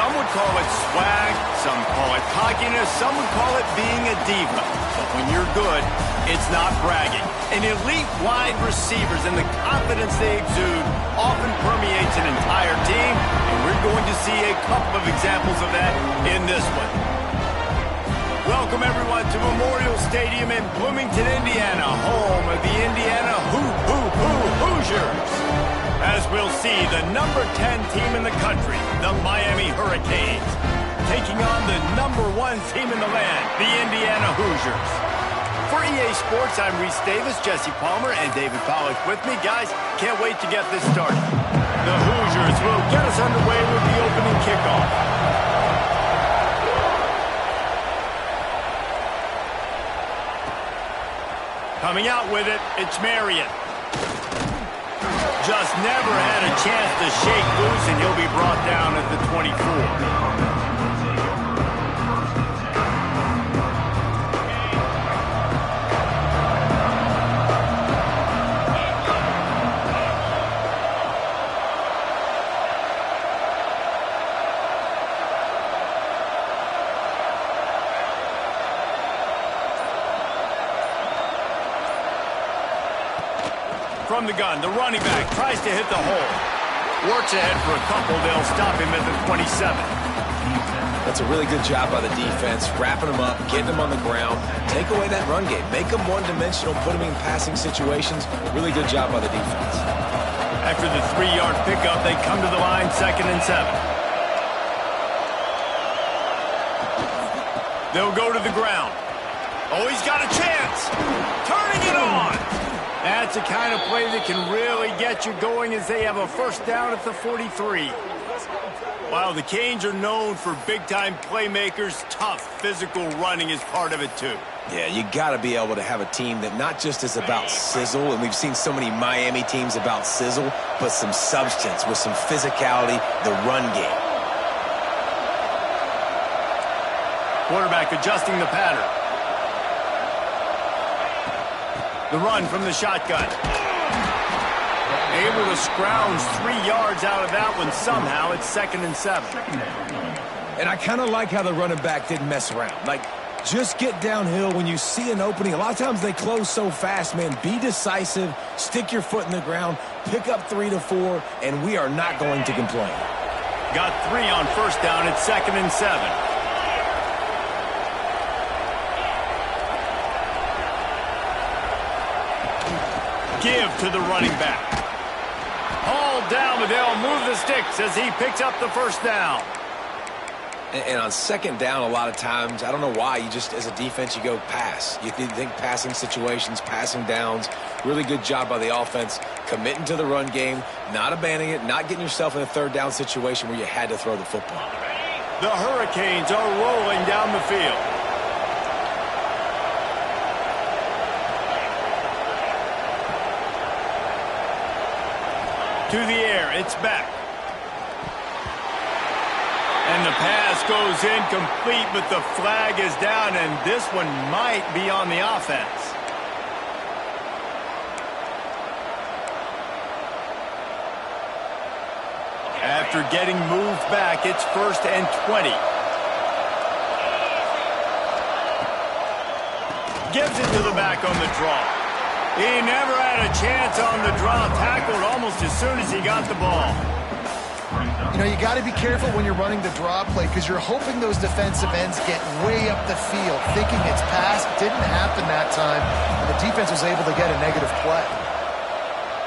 Some would call it swag, some call it cockiness, some would call it being a diva. But when you're good, it's not bragging. And elite wide receivers and the confidence they exude often permeates an entire team, and we're going to see a couple of examples of that in this one. Welcome, everyone, to Memorial Stadium in Bloomington, Indiana, home of the Indiana Hoosiers. As we'll see, the number 10 team in the country, the Miami Hurricanes, taking on the number 1 team in the land, the Indiana Hoosiers. For EA Sports, I'm Reese Davis, Jesse Palmer, and David Pollack with me. Guys, can't wait to get this started. The Hoosiers will get us underway with the opening kickoff. Coming out with it, it's Marion. Just never had a chance to shake loose, and he'll be brought down at the 24. From the gun, the running back tries to hit the hole. Works ahead for a couple. They'll stop him at the 27. That's a really good job by the defense, wrapping him up, getting him on the ground. Take away that run game. Make him one-dimensional, put him in passing situations. Really good job by the defense. After the 3-yard pickup, they come to the line, 2nd and 7. They'll go to the ground. Oh, he's got a chance. Turning it on. That's the kind of play that can really get you going as they have a first down at the 43. While the Canes are known for big-time playmakers, tough physical running is part of it too. Yeah, you got to be able to have a team that not just is about sizzle, and we've seen so many Miami teams about sizzle, but some substance with some physicality, the run game. Quarterback adjusting the pattern. The run from the shotgun. Able to scrounge 3 yards out of that one somehow. It's 2nd and 7. And I kind of like how the running back didn't mess around. Like, just get downhill when you see an opening. A lot of times they close so fast, man. Be decisive, stick your foot in the ground, pick up 3 to 4, and we are not going to complain. Got 3 on first down. It's 2nd and 7. Give to the running back. Hauled down, but they'll move the sticks as he picks up the first down. And on 2nd down, a lot of times, I don't know why, you just, as a defense, you go pass. You think passing situations, passing downs. Really good job by the offense, committing to the run game, not abandoning it, not getting yourself in a 3rd down situation where you had to throw the football. The Hurricanes are rolling down the field. To the air, it's back. And the pass goes incomplete, but the flag is down, and this one might be on the offense. After getting moved back, it's 1st and 20. Gives it to the back on the draw. He never had a chance on the draw, tackled almost as soon as he got the ball. You know, you got to be careful when you're running the draw play because you're hoping those defensive ends get way up the field, thinking it's pass. Didn't happen that time, and the defense was able to get a negative play.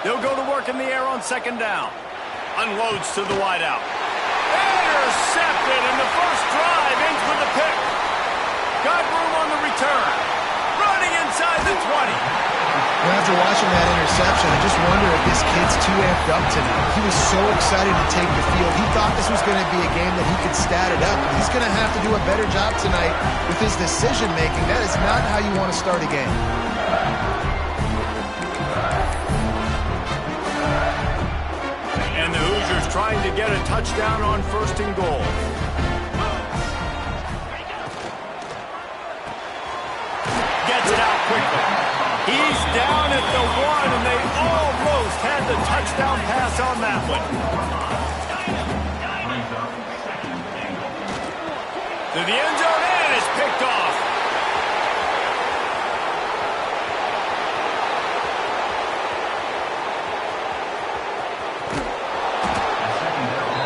They'll go to work in the air on 2nd down. Unloads to the wideout. Intercepted, and the first drive ends with a pick. Got room on the return. Running inside the 20. After watching that interception, I just wonder if this kid's too amped up tonight. He was so excited to take the field. He thought this was going to be a game that he could stat it up. He's going to have to do a better job tonight with his decision-making. That is not how you want to start a game. And the Hoosiers trying to get a touchdown on 1st and goal. Gets it out quickly. He's down at the 1, and they almost had the touchdown pass on that one. To the end zone, and it's picked off.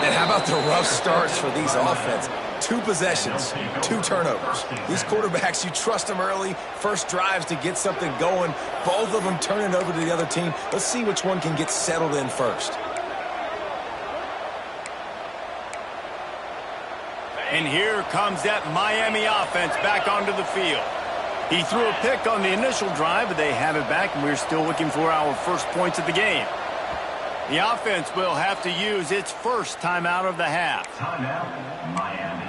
And how about the rough starts for these offense? 2 possessions, 2 turnovers. These quarterbacks, you trust them early. First drives to get something going. Both of them turn it over to the other team. Let's see which one can get settled in first. And here comes that Miami offense back onto the field. He threw a pick on the initial drive, but they have it back, and we're still looking for our first points of the game. The offense will have to use its first timeout of the half. Timeout, Miami.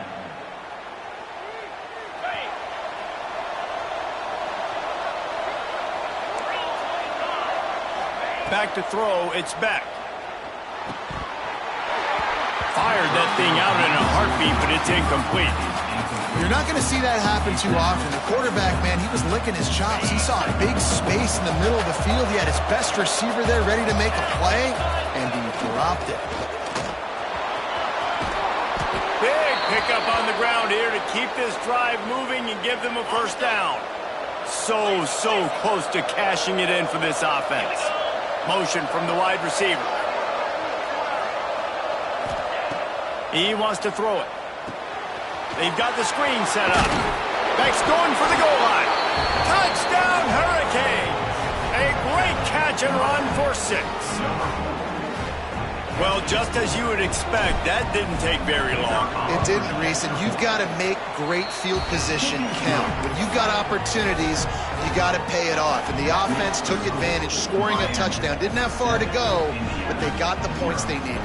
Back to throw, it's Beck. Fired that thing out in a heartbeat, but it's incomplete. You're not going to see that happen too often. The quarterback, man, he was licking his chops. He saw a big space in the middle of the field. He had his best receiver there ready to make a play, and he dropped it. Big pickup on the ground here to keep this drive moving and give them a first down. So close to cashing it in for this offense. Motion from the wide receiver. He wants to throw it. They've got the screen set up. Beck's going for the goal line. Touchdown, Hurricane! A great catch and run for 6. Well, just as you would expect, that didn't take very long. It didn't, Reese, and you've got to make great field position count. When you've got opportunities, you got to pay it off. And the offense took advantage, scoring a touchdown. Didn't have far to go, but they got the points they needed.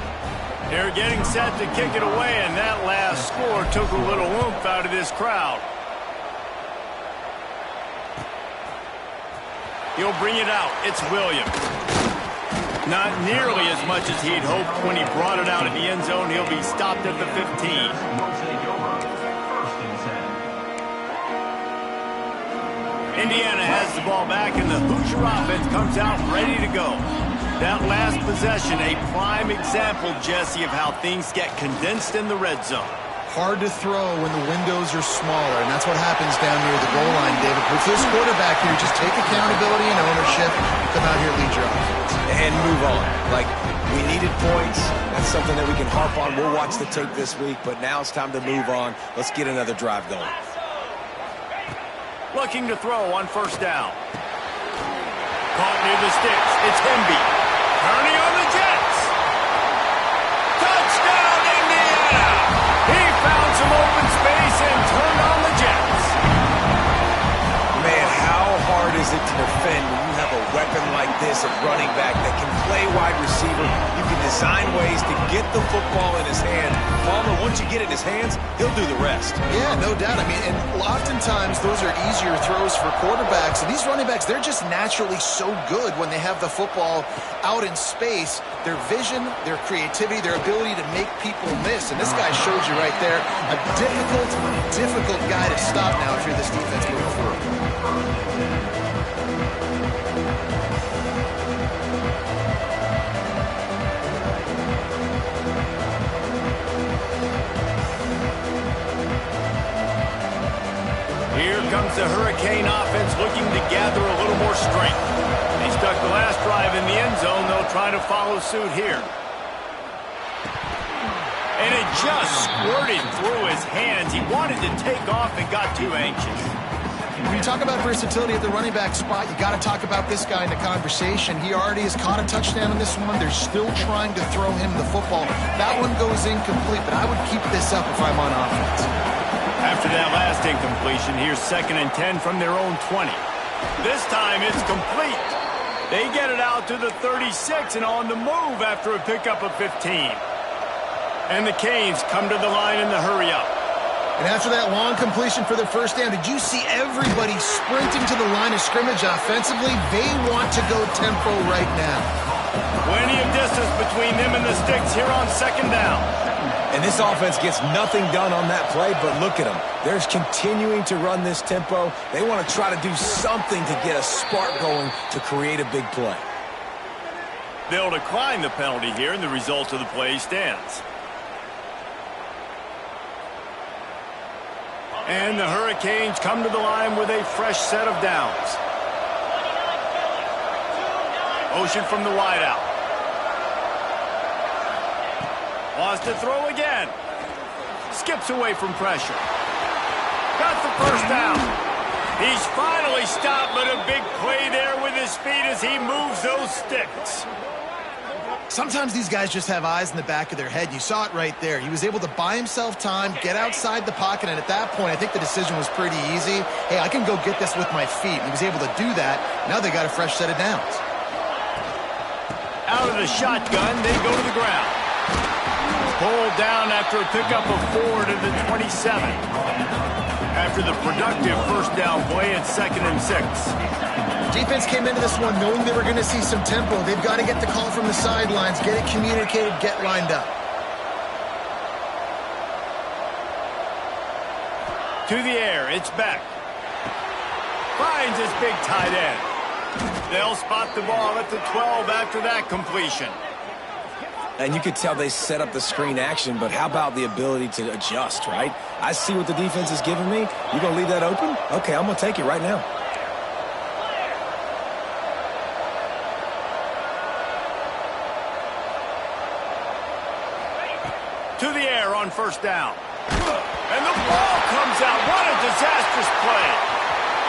They're getting set to kick it away, and that last score took a little oomph out of this crowd. He'll bring it out. It's Williams. Not nearly as much as he'd hoped when he brought it out in the end zone. He'll be stopped at the 15. Indiana has the ball back, and the Hoosier offense comes out ready to go. That last possession, a prime example, Jesse, of how things get condensed in the red zone. Hard to throw when the windows are smaller, and that's what happens down near the goal line, David. With this quarterback here, just take accountability and ownership, come out here, lead your offense. And move on. Like, we needed points. That's something that we can harp on. We'll watch the tape this week, but now it's time to move on. Let's get another drive going. Looking to throw on first down. Caught near the sticks. It's Hemby. Turning on the Jets. Touchdown, Indiana! He found some open space and turned on the Jets. Man, how hard is it to defend when you have a weapon like this at running back that can play wide receiver? You can design ways to get the football in his hands. Palmer, once you get it in his hands, he'll do the rest. Yeah, no doubt. I mean, and oftentimes those are easier throws for quarterbacks. And these running backs, they're just naturally so good when they have the football out in space. Their vision, their creativity, their ability to make people miss. And this guy showed you right there a difficult guy to stop now if you're this defense moving forward. Here comes the Hurricane offense looking to gather a little more strength. They stuck the last drive in the end zone. They'll try to follow suit here. And it just squirted through his hands. He wanted to take off and got too anxious. When you talk about versatility at the running back spot, you got to talk about this guy in the conversation. He already has caught a touchdown in this one. They're still trying to throw him the football. That one goes incomplete, but I would keep this up if I'm on offense. After that last incompletion, here's 2nd and 10 from their own 20. This time it's complete. They get it out to the 36 and on the move after a pickup of 15. And the Canes come to the line in the hurry-up. And after that long completion for their first down, did you see everybody sprinting to the line of scrimmage offensively? They want to go tempo right now. Plenty of distance between them and the sticks here on 2nd down. And this offense gets nothing done on that play, but look at them. They're continuing to run this tempo. They want to try to do something to get a spark going to create a big play. They'll decline the penalty here, and the result of the play stands. And the Hurricanes come to the line with a fresh set of downs. Motion from the wideout. Wants to throw again. Skips away from pressure. Got the first down. He's finally stopped, but a big play there with his feet as he moves those sticks. Sometimes these guys just have eyes in the back of their head. You saw it right there. He was able to buy himself time, get outside the pocket, and at that point, I think the decision was pretty easy. Hey, I can go get this with my feet. And he was able to do that. Now they got a fresh set of downs. Out of the shotgun, they go to the ground. Pulled down after a pickup of 4 to the 27. After the productive first down play at 2nd and 6. Defense came into this one knowing they were going to see some tempo. They've got to get the call from the sidelines, get it communicated, get lined up. To the air, it's Beck. Finds his big tight end. They'll spot the ball at the 12 after that completion. And you could tell they set up the screen action, but how about the ability to adjust, right? I see what the defense is giving me. You going to leave that open? Okay, I'm going to take it right now. To the air on first down. And the ball comes out. What a disastrous play.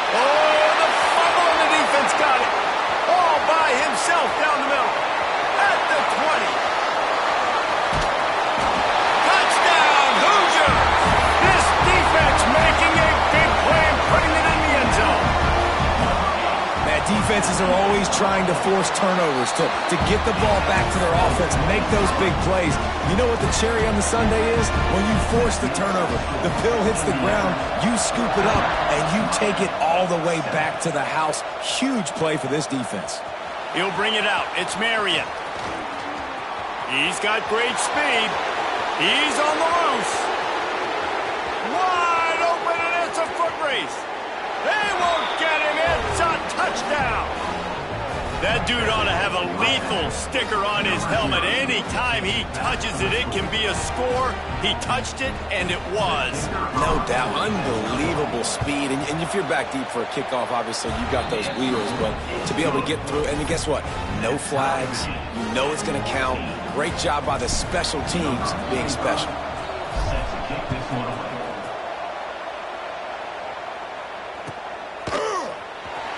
Oh, the fumble and the defense got it. All by himself down the middle. At the 20. Touchdown, Hoosiers. This defense making a big play and putting it in the end zone. Man, defenses are always trying to force turnovers to get the ball back to their offense, make those big plays. You know what the cherry on the sundae is? When you force the turnover, the pill hits the ground, you scoop it up, and you take it all the way back to the house. Huge play for this defense. He'll bring it out. It's Marion. He's got great speed. He's on the loose. Wide open, and it's a foot race. They won't get him. It's a touchdown. That dude ought to have a lethal sticker on his helmet. Anytime he touches it, it can be a score. He touched it, and it was. No doubt. Unbelievable speed. And if you're back deep for a kickoff, obviously you got those wheels. But to be able to get through, and guess what? No flags. You know it's going to count. Great job by the special teams being special.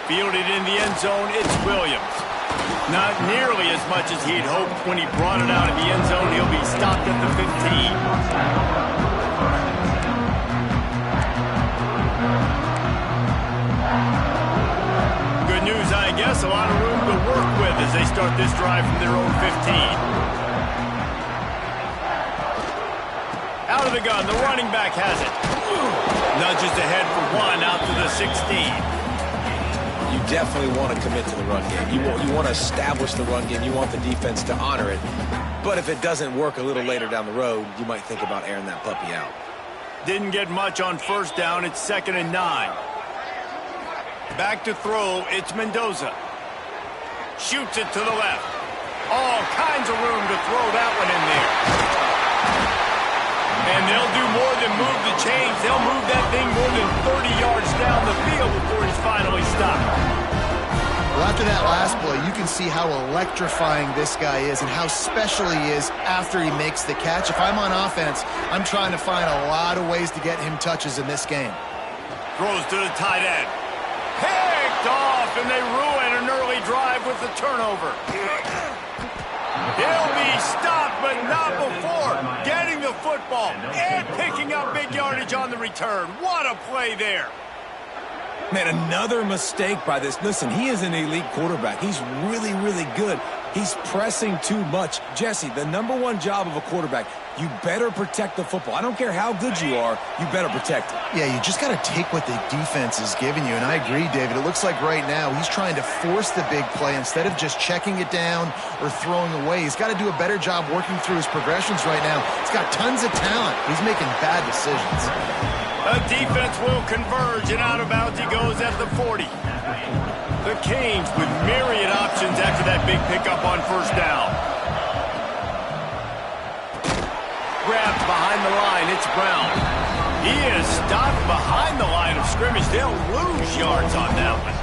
Fielded in the end zone, it's Williams. Not nearly as much as he'd hoped when he brought it out of the end zone. He'll be stopped at the 15. Good news, I guess. A lot of room to work with as they start this drive from their own 15. Out of the gun, the running back has it. Nudges ahead for 1 out to the 16. You definitely want to commit to the run game. You want to establish the run game. You want the defense to honor it. But if it doesn't work a little later down the road, you might think about airing that puppy out. Didn't get much on first down. It's 2nd and 9. Back to throw. It's Mendoza. Shoots it to the left. All kinds of room to throw that one in there. And they'll do more than move the chains. They'll move that thing more than 30 yards down the field before he's finally stopped. Well, after that last play, you can see how electrifying this guy is and how special he is after he makes the catch. If I'm on offense, I'm trying to find a lot of ways to get him touches in this game. Throws to the tight end. Picked off, and they ruin an early drive with the turnover. He'll be stopped, but not before getting the football and picking up big yardage on the return. What a play there. Man, another mistake by this. Listen, he is an elite quarterback. He's really, really good. He's pressing too much. Jesse, the #1 job of a quarterback, you better protect the football. I don't care how good you are, you better protect it. Yeah, you just got to take what the defense is giving you, and I agree, David. It looks like right now he's trying to force the big play instead of just checking it down or throwing away. He's got to do a better job working through his progressions right now. He's got tons of talent. He's making bad decisions. The defense will converge, and out of bounds he goes at the 40. The Canes with myriad options after that big pickup on first down. Grabbed behind the line, it's Brown. He is stopped behind the line of scrimmage. They'll lose yards on that one.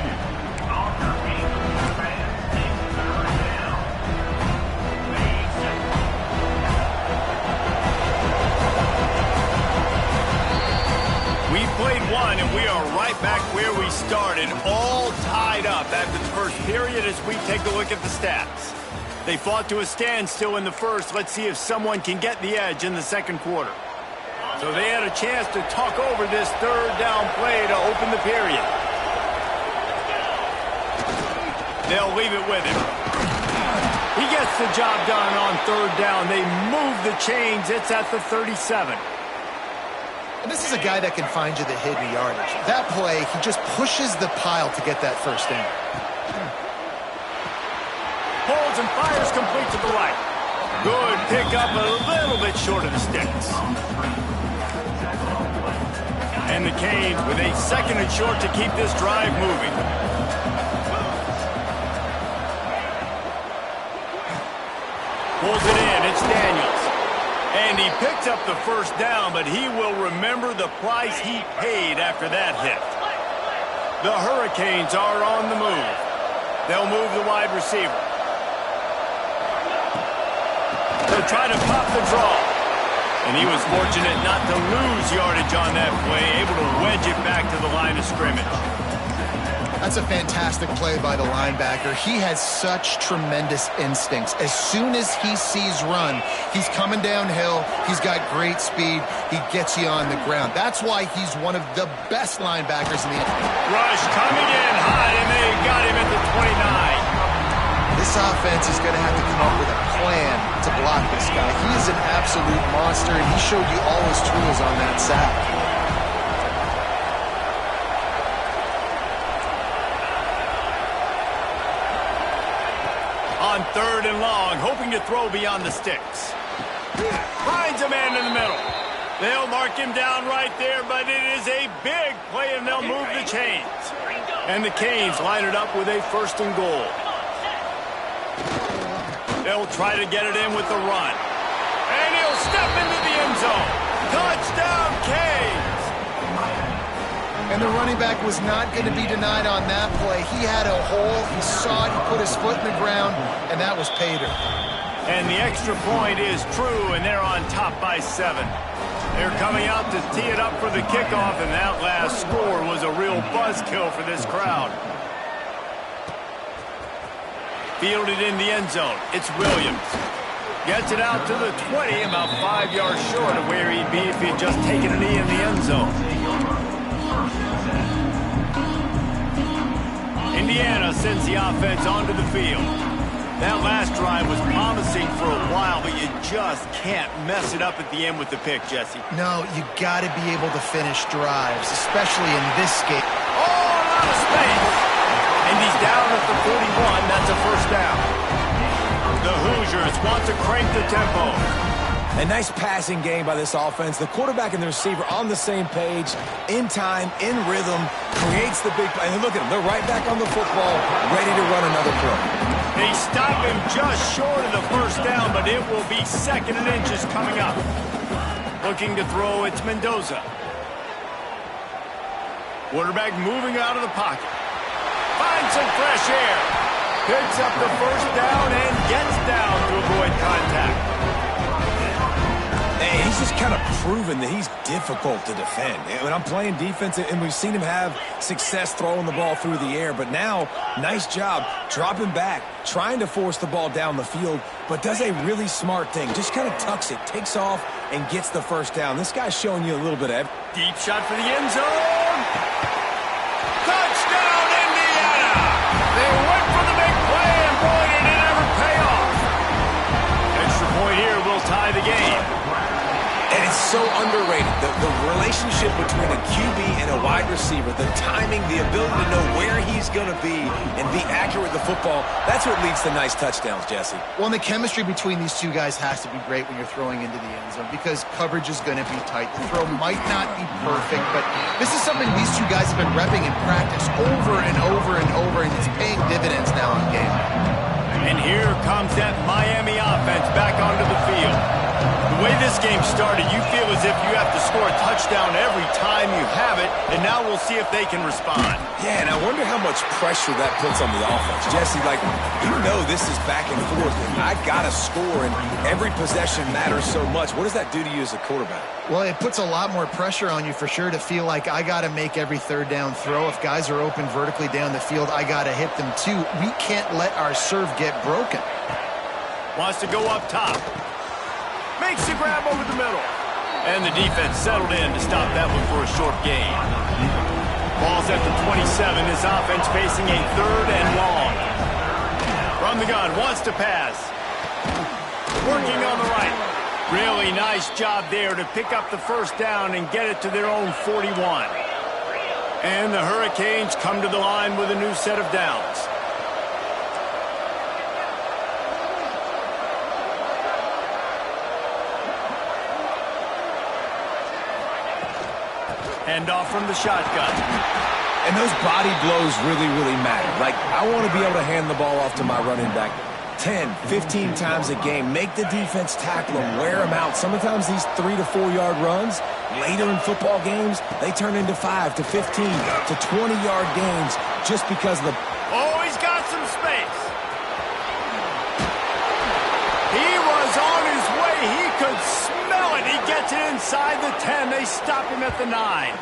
We played one, and we are right back where we started, all tied up after the first period as we take a look at the stats. They fought to a standstill in the first. Let's see if someone can get the edge in the second quarter. So they had a chance to talk over this third down play to open the period. They'll leave it with him. He gets the job done on third down. They move the chains. It's at the 37. And this is a guy that can find you the hidden yardage. That play, he just pushes the pile to get that first down. Pulls and fires complete to the right. Good pickup, a little bit short of the sticks. And the Canes with a second and short to keep this drive moving. Pulls it in, it's Daniels. And he picks up the first down, but he will remember the price he paid after that hit. The Hurricanes are on the move. They'll move the wide receiver. They'll try to pop the draw. And he was fortunate not to lose yardage on that play, able to wedge it back to the line of scrimmage. That's a fantastic play by the linebacker. He has such tremendous instincts. As soon as he sees run, he's coming downhill. He's got great speed. He gets you on the ground. That's why he's one of the best linebackers in the NFL. Rush coming in high, and they got him at the 29. This offense is going to have to come up with a plan to block this guy. He is an absolute monster, and he showed you all his tools on that sack. On third and long, hoping to throw beyond the sticks. Finds a man in the middle. They'll mark him down right there, but it is a big play, and they'll move the chains. And the Canes line it up with a first and goal. They'll try to get it in with the run. And he'll step into the end zone. Touchdown, Canes! And the running back was not going to be denied on that play. He had a hole. He saw it. He put his foot in the ground, and that was pay dirt. And the extra point is true, and they're on top by 7. They're coming out to tee it up for the kickoff, and that last score was a real buzzkill for this crowd. Fielded in the end zone. It's Williams. Gets it out to the 20, about 5 yards short of where he'd be if he'd just taken a knee in the end zone. Indiana sends the offense onto the field. That last drive was promising for a while, but you just can't mess it up at the end with the pick, Jesse. No, you got to be able to finish drives, especially in this game. Oh, out of space. And he's down at the 41. That's a first down. The Hoosiers want to crank the tempo. A nice passing game by this offense. The quarterback and the receiver on the same page, in time, in rhythm, creates the big play. And look at them. They're right back on the football, ready to run another play. They stop him just short of the first down, but it will be second and inches coming up. Looking to throw, it's Mendoza. Quarterback moving out of the pocket. Finds some fresh air. Picks up the first down and gets down to avoid contact. Hey, he's just kind of proven that he's difficult to defend. When I'm playing defense, and we've seen him have success throwing the ball through the air, but now, nice job dropping back, trying to force the ball down the field, but does a really smart thing. Just kind of tucks it, takes off, and gets the first down. This guy's showing you a little bit of... Deep shot for the end zone. Touchdown, Indiana! They went for the big play, and boy, did it ever pay off. Extra point here will tie the game. And it's so underrated. The relationship between a QB and a wide receiver, the timing, the ability to know where he's going to be and be accurate with the football, that's what leads to nice touchdowns, Jesse. Well, and the chemistry between these two guys has to be great when you're throwing into the end zone because coverage is going to be tight. The throw might not be perfect, but this is something these two guys have been repping in practice over and over and over, and it's paying dividends now in game. And here comes that Miami offense back onto the field. The way this game started, you feel as if you have to score a touchdown every time you have it, and now we'll see if they can respond. Yeah, and I wonder how much pressure that puts on the offense. Jesse, like, you know this is back and forth, and I got to score, and every possession matters so much. What does that do to you as a quarterback? Well, it puts a lot more pressure on you for sure to feel like I got to make every third down throw. If guys are open vertically down the field, I got to hit them too. We can't let our serve get broken. Wants to go up top. Makes the grab over the middle. And the defense settled in to stop that one for a short gain. Ball's at the 27. His offense facing a third and long. From the gun, wants to pass. Working on the right. Really nice job there to pick up the first down and get it to their own 41. And the Hurricanes come to the line with a new set of downs. Hand off from the shotgun. And those body blows really, really matter. Like, I want to be able to hand the ball off to my running back 10, 15 times a game. Make the defense tackle them, wear them out. Sometimes these 3 to 4 yard runs, later in football games, they turn into 5 to 15 to 20 yard games just because of the... Oh, he's got some space. He was on his way. He could smell it. He gets it inside the 10. They stop him at the 9.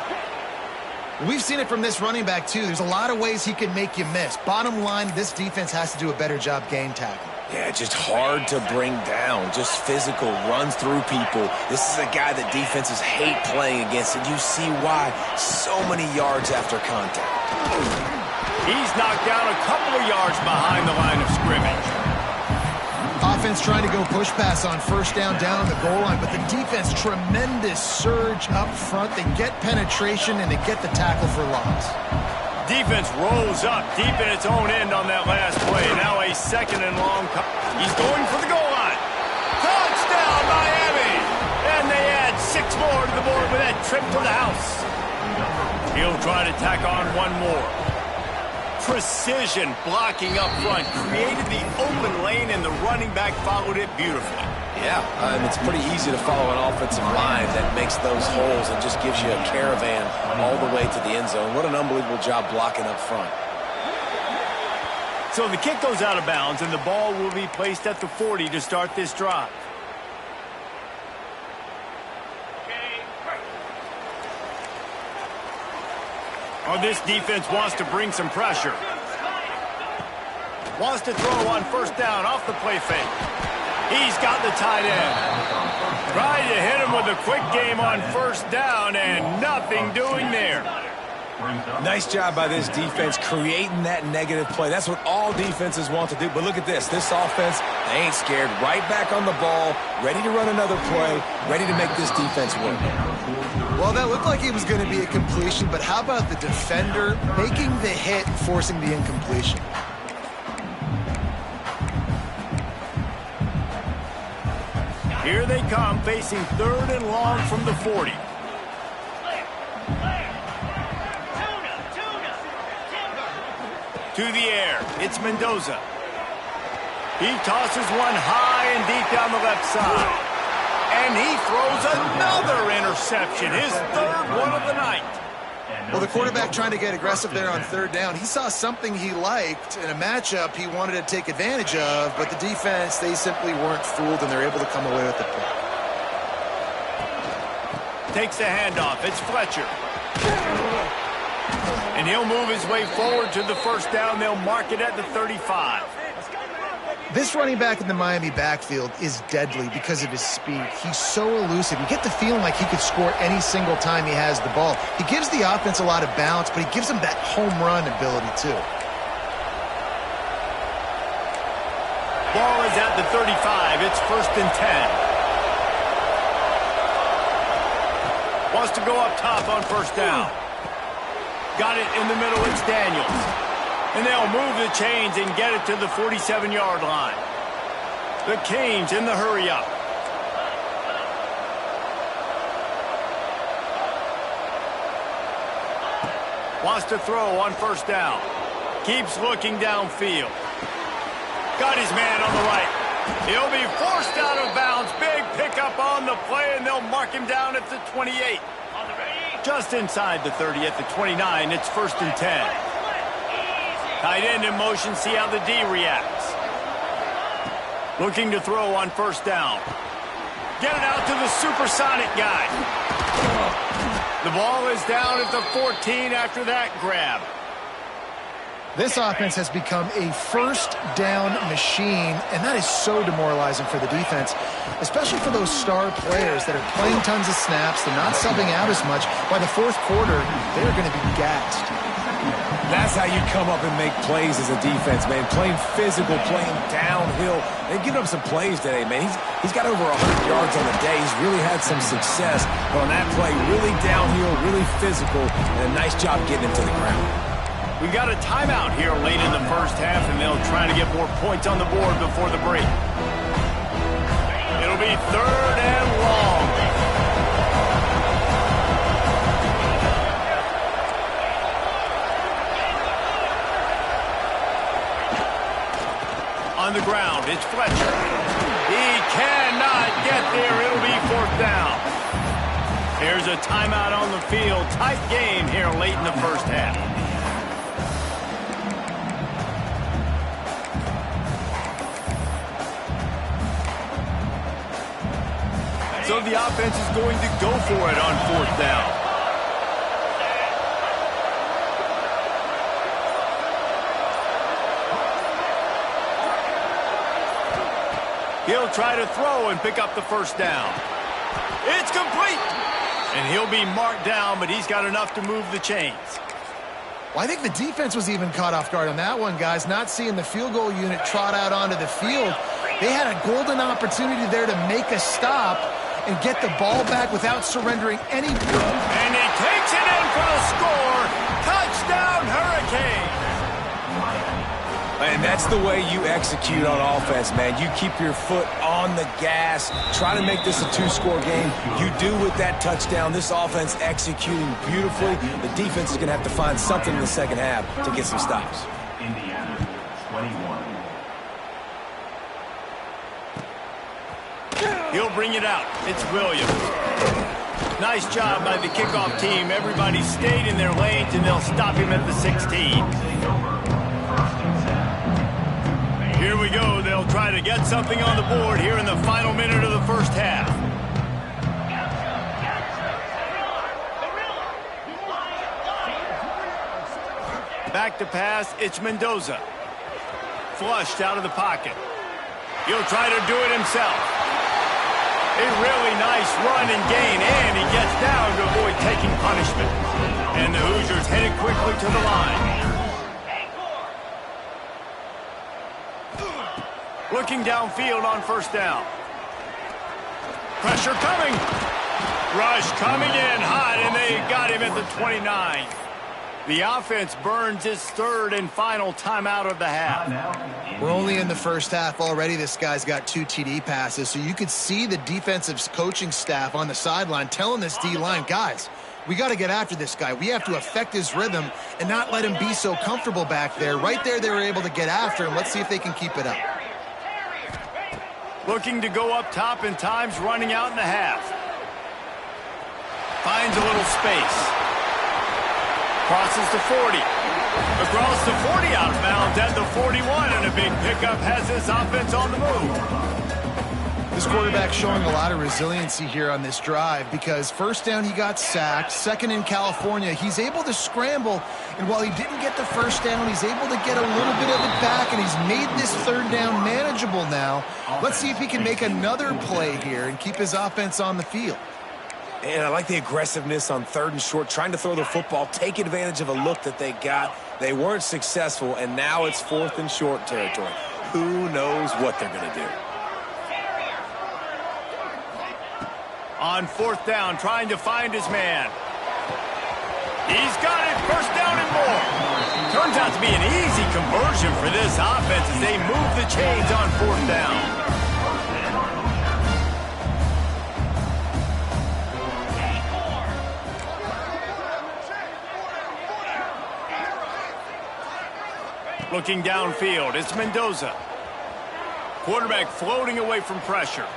We've seen it from this running back, too. There's a lot of ways he can make you miss. Bottom line, this defense has to do a better job game tackling. Yeah, just hard to bring down. Just physical, runs through people. This is a guy that defenses hate playing against, and you see why. So many yards after contact. He's knocked down a couple of yards behind the line of scrimmage. Offense trying to go push pass on first down on the goal line, but the defense, tremendous surge up front. They get penetration, and they get the tackle for loss. Defense rolls up deep in its own end on that last play. Now a second and long. He's going for the goal line. Touchdown, Miami! And they add 6 more to the board with that trip to the house. He'll try to tack on one more. Precision blocking up front created the open lane, and the running back followed it beautifully. Yeah, it's pretty easy to follow an offensive line that makes those holes and just gives you a caravan all the way to the end zone. What an unbelievable job blocking up front. So the kick goes out of bounds, and the ball will be placed at the 40 to start this drive. Oh, this defense wants to bring some pressure. Wants to throw on first down off the play fake. He's got the tight end. Trying to hit him with a quick game on first down, and nothing doing there. Nice job by this defense creating that negative play. That's what all defenses want to do. But look at this. This offense, they ain't scared. Right back on the ball, ready to run another play, ready to make this defense win. Well, that looked like it was going to be a completion, but how about the defender making the hit, forcing the incompletion? Here they come, facing third and long from the 40. To the air, it's Mendoza. He tosses one high and deep down the left side. And he throws another interception, his third one of the night. Well, the quarterback trying to get aggressive there on third down. He saw something he liked in a matchup he wanted to take advantage of, but the defense, they simply weren't fooled, and they're able to come away with the play. Takes the handoff. It's Fletcher. And he'll move his way forward to the first down. They'll mark it at the 35. This running back in the Miami backfield is deadly because of his speed. He's so elusive. You get the feeling like he could score any single time he has the ball. He gives the offense a lot of balance, but he gives them that home run ability too. Ball is at the 35. It's first and 10. Wants to go up top on first down. Got it in the middle. It's Daniels. And they'll move the chains and get it to the 47-yard line. The Canes in the hurry-up. Wants to throw on first down. Keeps looking downfield. Got his man on the right. He'll be forced out of bounds. Big pickup on the the play, and they'll mark him down at the 28. Just inside the 30 at the 29, it's 1st and 10. Tight end in motion, see how the D reacts. Looking to throw on 1st down. Get it out to the supersonic guy. The ball is down at the 14 after that grab. This offense has become a 1st down machine, and that is so demoralizing for the defense, especially for those star players that are playing tons of snaps. They're not subbing out as much. By the 4th quarter, they're going to be gassed. That's how you come up and make plays as a defense, man. Playing physical, playing downhill. They've given up some plays today, man. He's got over 100 yards on the day. He's really had some success. But on that play, really downhill, really physical, and a nice job getting him to the ground. We've got a timeout here late in the 1st half, and they'll try to get more points on the board before the break. It'll be 3rd and long. On the ground, it's Fletcher. He cannot get there. It'll be 4th down. Here's a timeout on the field. Tight game here late in the 1st half. So the offense is going to go for it on 4th down. He'll try to throw and pick up the 1st down. It's complete. And he'll be marked down, but he's got enough to move the chains. Well, I think the defense was even caught off guard on that one, guys. Not seeing the field goal unit trot out onto the field. They had a golden opportunity there to make a stop and get the ball back without surrendering any. And he takes it in for the score. Touchdown, Hurricanes. And that's the way you execute on offense, man. You keep your foot on the gas, try to make this a 2-score game. You do with that touchdown. This offense executing beautifully. The defense is going to have to find something in the 2nd half to get some stops. Indiana, 21. He'll bring it out. It's Williams. Nice job by the kickoff team. Everybody stayed in their lanes, and they'll stop him at the 16. Here we go. They'll try to get something on the board here in the final minute of the 1st half. Back to pass. It's Mendoza. Flushed out of the pocket. He'll try to do it himself. A really nice run and gain, and he gets down to avoid taking punishment. And the Hoosiers headed quickly to the line. Looking downfield on 1st down. Pressure coming. Rush coming in hot, and they got him at the 29. The offense burns its 3rd and final timeout of the half. We're only in the 1st half already. This guy's got 2 TD passes, so you could see the defensive coaching staff on the sideline telling this D-line, guys, we got to get after this guy. We have to affect his rhythm and not let him be so comfortable back there. Right there, they were able to get after him. Let's see if they can keep it up. Looking to go up top, and time's running out in the half. Finds a little space. Crosses to 40. Across the 40, out of bounds at the 41, and a big pickup has his offense on the move. This quarterback showing a lot of resiliency here on this drive because 1st down he got sacked, 2nd in California. He's able to scramble, and while he didn't get the 1st down, he's able to get a little bit of it back, and he's made this 3rd down manageable now. Let's see if he can make another play here and keep his offense on the field. And I like the aggressiveness on 3rd and short, trying to throw the football, take advantage of a look that they got. They weren't successful, and now it's 4th and short territory. Who knows what they're going to do? On 4th down, trying to find his man. He's got it, 1st down and more. Turns out to be an easy conversion for this offense as they move the chains on 4th down. Looking downfield, it's Mendoza. Quarterback floating away from pressure.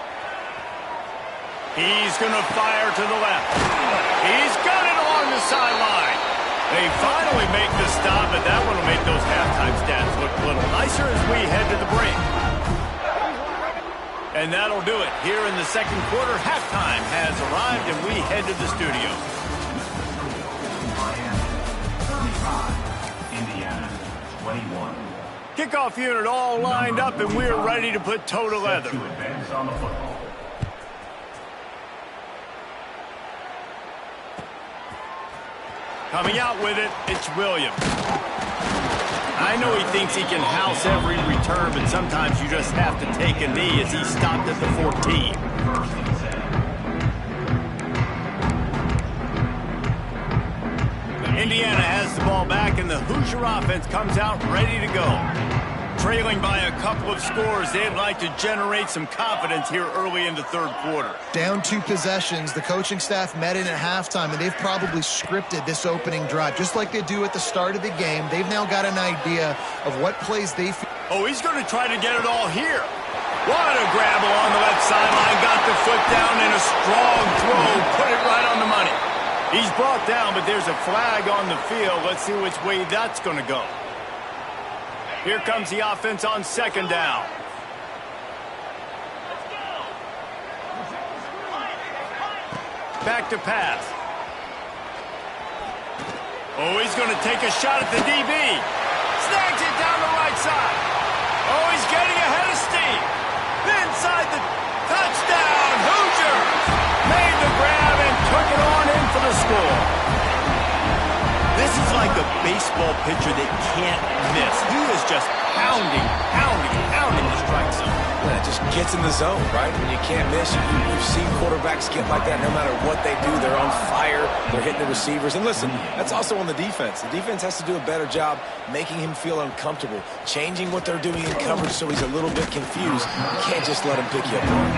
He's going to fire to the left. He's got it along the sideline. They finally make the stop, but that one will make those halftime stats look a little nicer as we head to the break. And that'll do it. Here in the second quarter, halftime has arrived, and we head to the studio. Indiana, 21. Kickoff unit all lined up, and we're ready to put toe to leather. To advance on the football. Coming out with it, it's Williams. I know he thinks he can house every return, but sometimes you just have to take a knee as he stopped at the 14. Indiana has the ball back, and the Hoosier offense comes out ready to go. Trailing by a couple of scores, they'd like to generate some confidence here early in the third quarter. Down 2 possessions, the coaching staff met in at halftime, and they've probably scripted this opening drive. Just like they do at the start of the game, they've now got an idea of what plays they feel. Oh, he's going to try to get it all here. What a grab along the left sideline. Got the foot down in a strong throw. Put it right on the money. He's brought down, but there's a flag on the field. Let's see which way that's going to go. Here comes the offense on second down. Back to pass. Oh, he's going to take a shot at the DB. Snags it down the right side. Oh, he's getting ahead of steam. Inside the touchdown. Hoosiers made the grab and took it on in for the score. This is like a baseball pitcher that can't miss. He is just pounding the strike zone. Yeah, it just gets in the zone, right? When you can't miss, you've seen quarterbacks get like that no matter what they do. They're on fire. They're hitting the receivers. And listen, that's also on the defense. The defense has to do a better job making him feel uncomfortable, changing what they're doing in coverage so he's a little bit confused. You can't just let him pick you apart.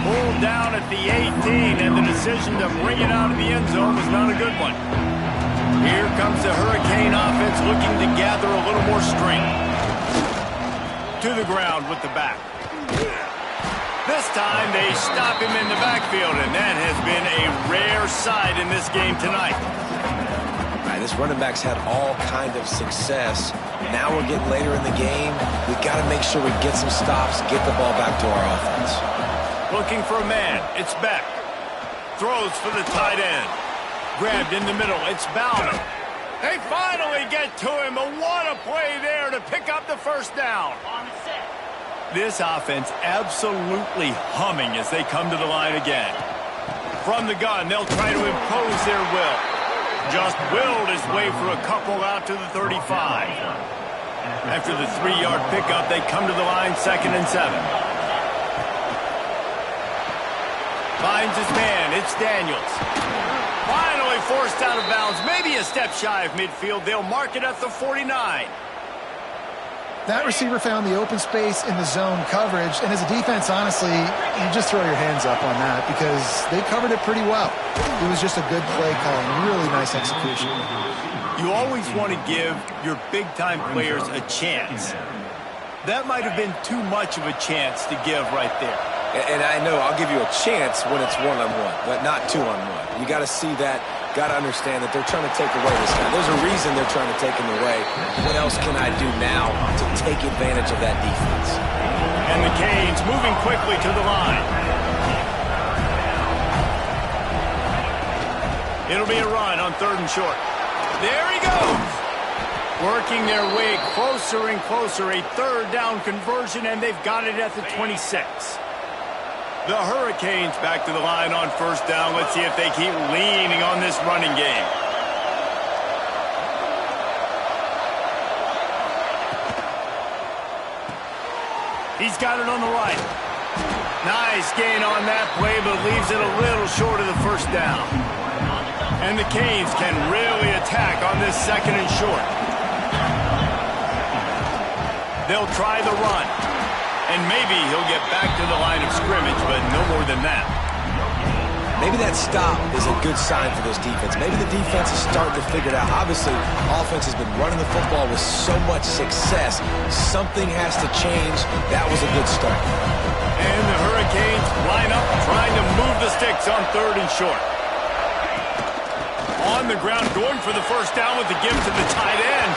Pulled down at the 18, and the decision to bring it out of the end zone was not a good one. Here comes the Hurricane offense looking to gather a little more strength. To the ground with the back. This time they stop him in the backfield, and that has been a rare sight in this game tonight. All right, this running back's had all kind of success. Now we're getting later in the game. We've got to make sure we get some stops, get the ball back to our offense. Looking for a man. It's Beck. Throws for the tight end. Grabbed in the middle. It's Bowden. They finally get to him, but what a play there to pick up the first down. This offense absolutely humming as they come to the line again. From the gun, they'll try to impose their will. Just willed his way for a couple out to the 35. After the 3-yard pickup, they come to the line 2nd and 7. Finds his man. It's Daniels. Finally forced out of bounds. Maybe a step shy of midfield. They'll mark it at the 49. That receiver found the open space in the zone coverage, and as a defense, honestly, you just throw your hands up on that because they covered it pretty well. It was just a good play call and really nice execution. You always want to give your big-time players a chance. That might have been too much of a chance to give right there. And I know I'll give you a chance when it's one-on-one, but not two-on-one. You got to see that, got to understand that they're trying to take away this guy. There's a reason they're trying to take him away. What else can I do now to take advantage of that defense? And the Canes moving quickly to the line. It'll be a run on 3rd and short. There he goes. Working their way closer and closer. A 3rd down conversion, and they've got it at the 26. The Hurricanes back to the line on 1st down. Let's see if they keep leaning on this running game. He's got it on the right. Nice gain on that play, but leaves it a little short of the 1st down. And the Canes can really attack on this 2nd and short. They'll try the run. And maybe he'll get back to the line of scrimmage, but no more than that. Maybe that stop is a good sign for this defense. Maybe the defense is starting to figure it out. Obviously, offense has been running the football with so much success. Something has to change. That was a good start. And the Hurricanes line up, trying to move the sticks on 3rd and short. On the ground, going for the first down with the give to the tight end.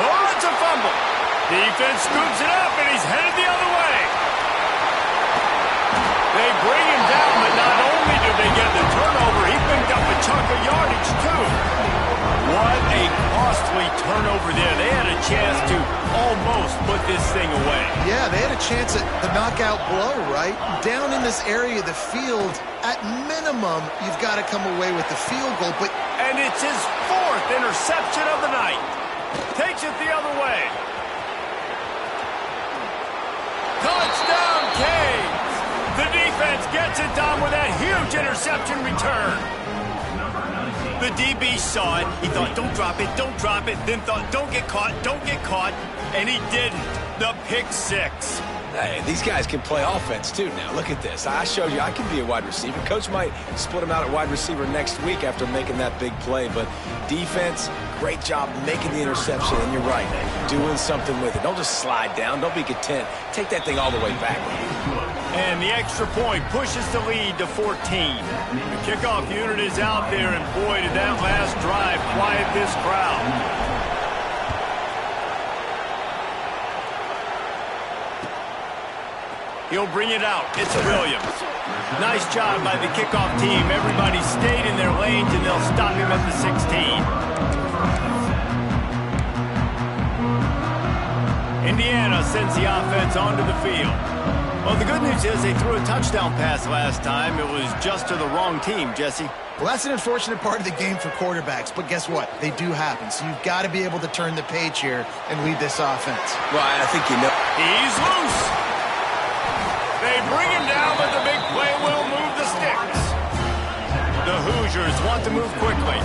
Oh, it's a fumble. Defense scoops it up, and he's headed the other way. They bring him down, but not only do they get the turnover, he picked up a chunk of yardage, too. What a costly turnover there. They had a chance to almost put this thing away. Yeah, they had a chance at the knockout blow, right? Down in this area of the field, at minimum, you've got to come away with the field goal. And it's his 4th interception of the night. Takes it the other way. Touchdown, Canes! The defense gets it done with that huge interception return. The DB saw it. He thought, don't drop it, don't drop it. Then thought, don't get caught, don't get caught. And he did the pick 6. Hey, these guys can play offense, too, now. Look at this. I showed you I can be a wide receiver. Coach might split him out at wide receiver next week after making that big play. But defense, great job making the interception. And you're right, doing something with it. Don't just slide down. Don't be content. Take that thing all the way back. And the extra point pushes the lead to 14. The kickoff unit is out there, and boy, did that last drive quiet this crowd. He'll bring it out. It's Williams. Nice job by the kickoff team. Everybody stayed in their lanes, and they'll stop him at the 16. Indiana sends the offense onto the field. Well, the good news is they threw a touchdown pass last time. It was just to the wrong team, Jesse. Well, that's an unfortunate part of the game for quarterbacks, but guess what? They do happen, so you've got to be able to turn the page here and lead this offense. Well, I think you know. He's loose. They bring him down, but the big play will move the sticks. The Hoosiers want to move quickly.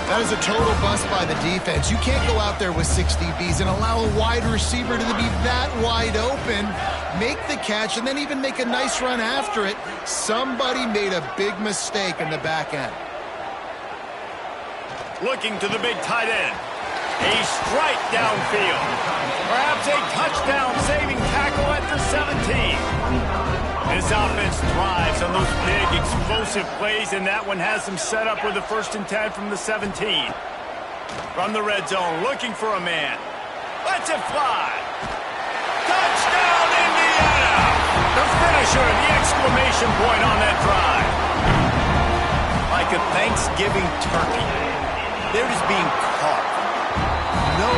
That is a total bust by the defense. You can't go out there with 6 DBs and allow a wide receiver to be that wide open, make the catch, and then even make a nice run after it. Somebody made a big mistake in the back end. Looking to the big tight end. A strike downfield. Perhaps a touchdown-saving tackle at the 17. This offense thrives on those big, explosive plays, and that one has them set up with a 1st and 10 from the 17. From the red zone, looking for a man. Lets it fly. Touchdown, Indiana! The finisher, the exclamation point on that drive. Like a Thanksgiving turkey. They're just being carved. No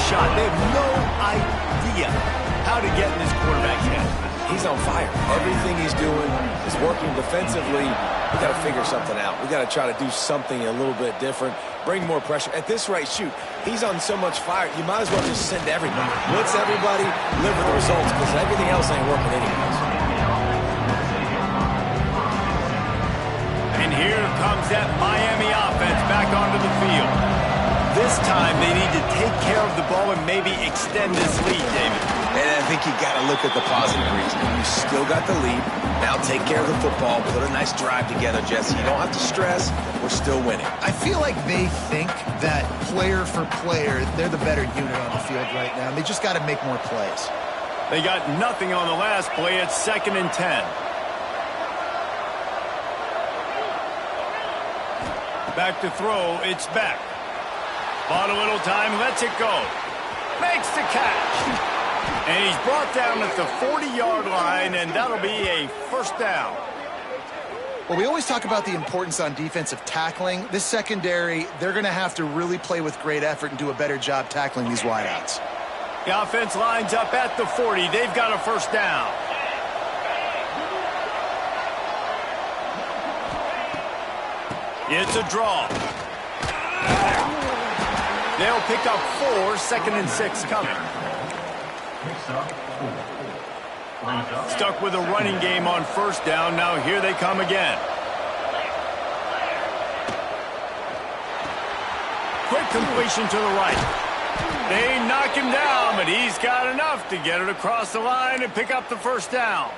shot. They have no idea how to get in this quarterback's head. He's on fire. Everything he's doing is working defensively. We got to figure something out. We got to try to do something a little bit different. Bring more pressure. At this rate, shoot, he's on so much fire, you might as well just send everybody. Blitz everybody, live with the results, because everything else ain't working anyways. And here comes that Miami offense back onto the field. This time they need to take care of the ball and maybe extend this lead, David. And I think you got to look at the positive reason. You still got the lead. Now take care of the football. Put a nice drive together, Jesse. You don't have to stress. We're still winning. I feel like they think that player for player, they're the better unit on the field right now. They just got to make more plays. They got nothing on the last play. It's 2nd and 10. Back to throw. It's Beck. Bought a little time. Lets it go. Makes the catch. And he's brought down at the 40-yard line, and that'll be a 1st down. Well, we always talk about the importance on defensive tackling. This secondary, they're going to have to really play with great effort and do a better job tackling these wideouts. The offense lines up at the 40. They've got a 1st down. It's a draw. They'll pick up 4, 2nd and 6 coming. Stuck with a running game on 1st down. Now here they come again. Quick completion to the right. They knock him down, but he's got enough to get it across the line and pick up the 1st down.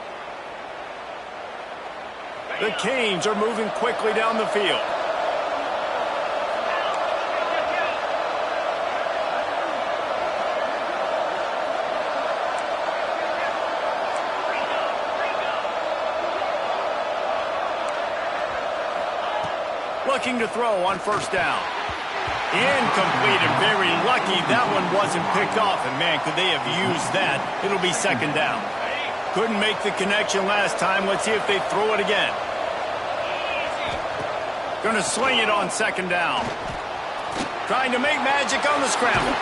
The Canes are moving quickly down the field. Looking to throw on first down. Incomplete, and very lucky that one wasn't picked off. And, man, could they have used that? It'll be second down. Couldn't make the connection last time. Let's see if they throw it again. Going to sling it on second down. Trying to make magic on the scramble.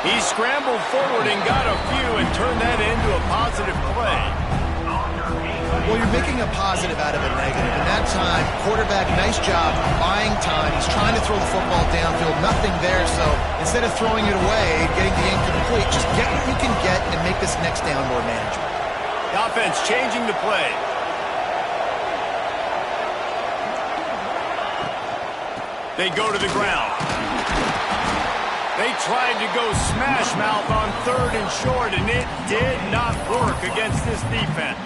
He scrambled forward and got a few and turned that into a positive play. Well, you're making a positive out of a negative. In that time, quarterback, nice job buying time. He's trying to throw the football downfield. Nothing there, so instead of throwing it away, getting the incomplete, just get what you can get and make this next down more manageable. The offense changing the play. They go to the ground. They tried to go smash mouth on third and short, and it did not work against this defense.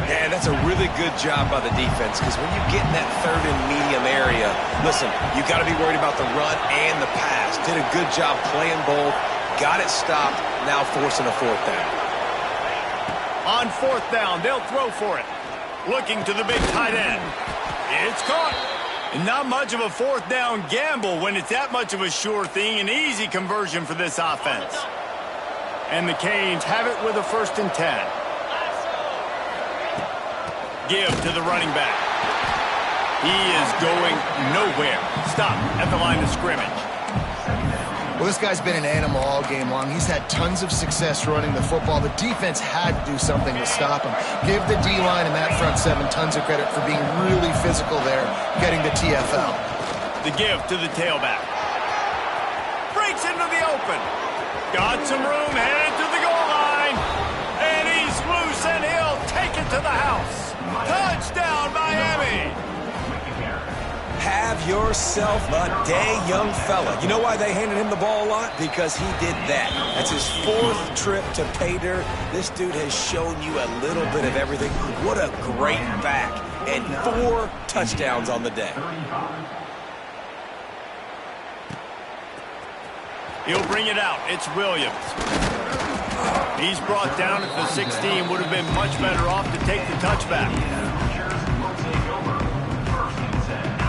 Yeah, that's a really good job by the defense, because when you get in that third and medium area, listen, you got to be worried about the run and the pass. Did a good job playing both, got it stopped, now forcing a fourth down. On fourth down, they'll throw for it. Looking to the big tight end. It's caught. And not much of a fourth down gamble when it's that much of a sure thing. An easy conversion for this offense. And the Canes have it with a 1st and 10. Give to the running back. He is going nowhere. Stop at the line of scrimmage. Well, this guy's been an animal all game long. He's had tons of success running the football. The defense had to do something to stop him. Give the D-line and that front seven tons of credit for being really physical there, getting the TFL. The give to the tailback. Breaks into the open. Got some room, headed to the goal line. And he's loose, and he'll take it to the house. Touchdown, Miami! Have yourself a day, young fella. You know why they handed him the ball a lot? Because he did that. That's his 4th trip to pay dirt. This dude has shown you a little bit of everything. What a great back. And 4 touchdowns on the day. He'll bring it out. It's Williams. He's brought down at the 16. Would have been much better off to take the touchback.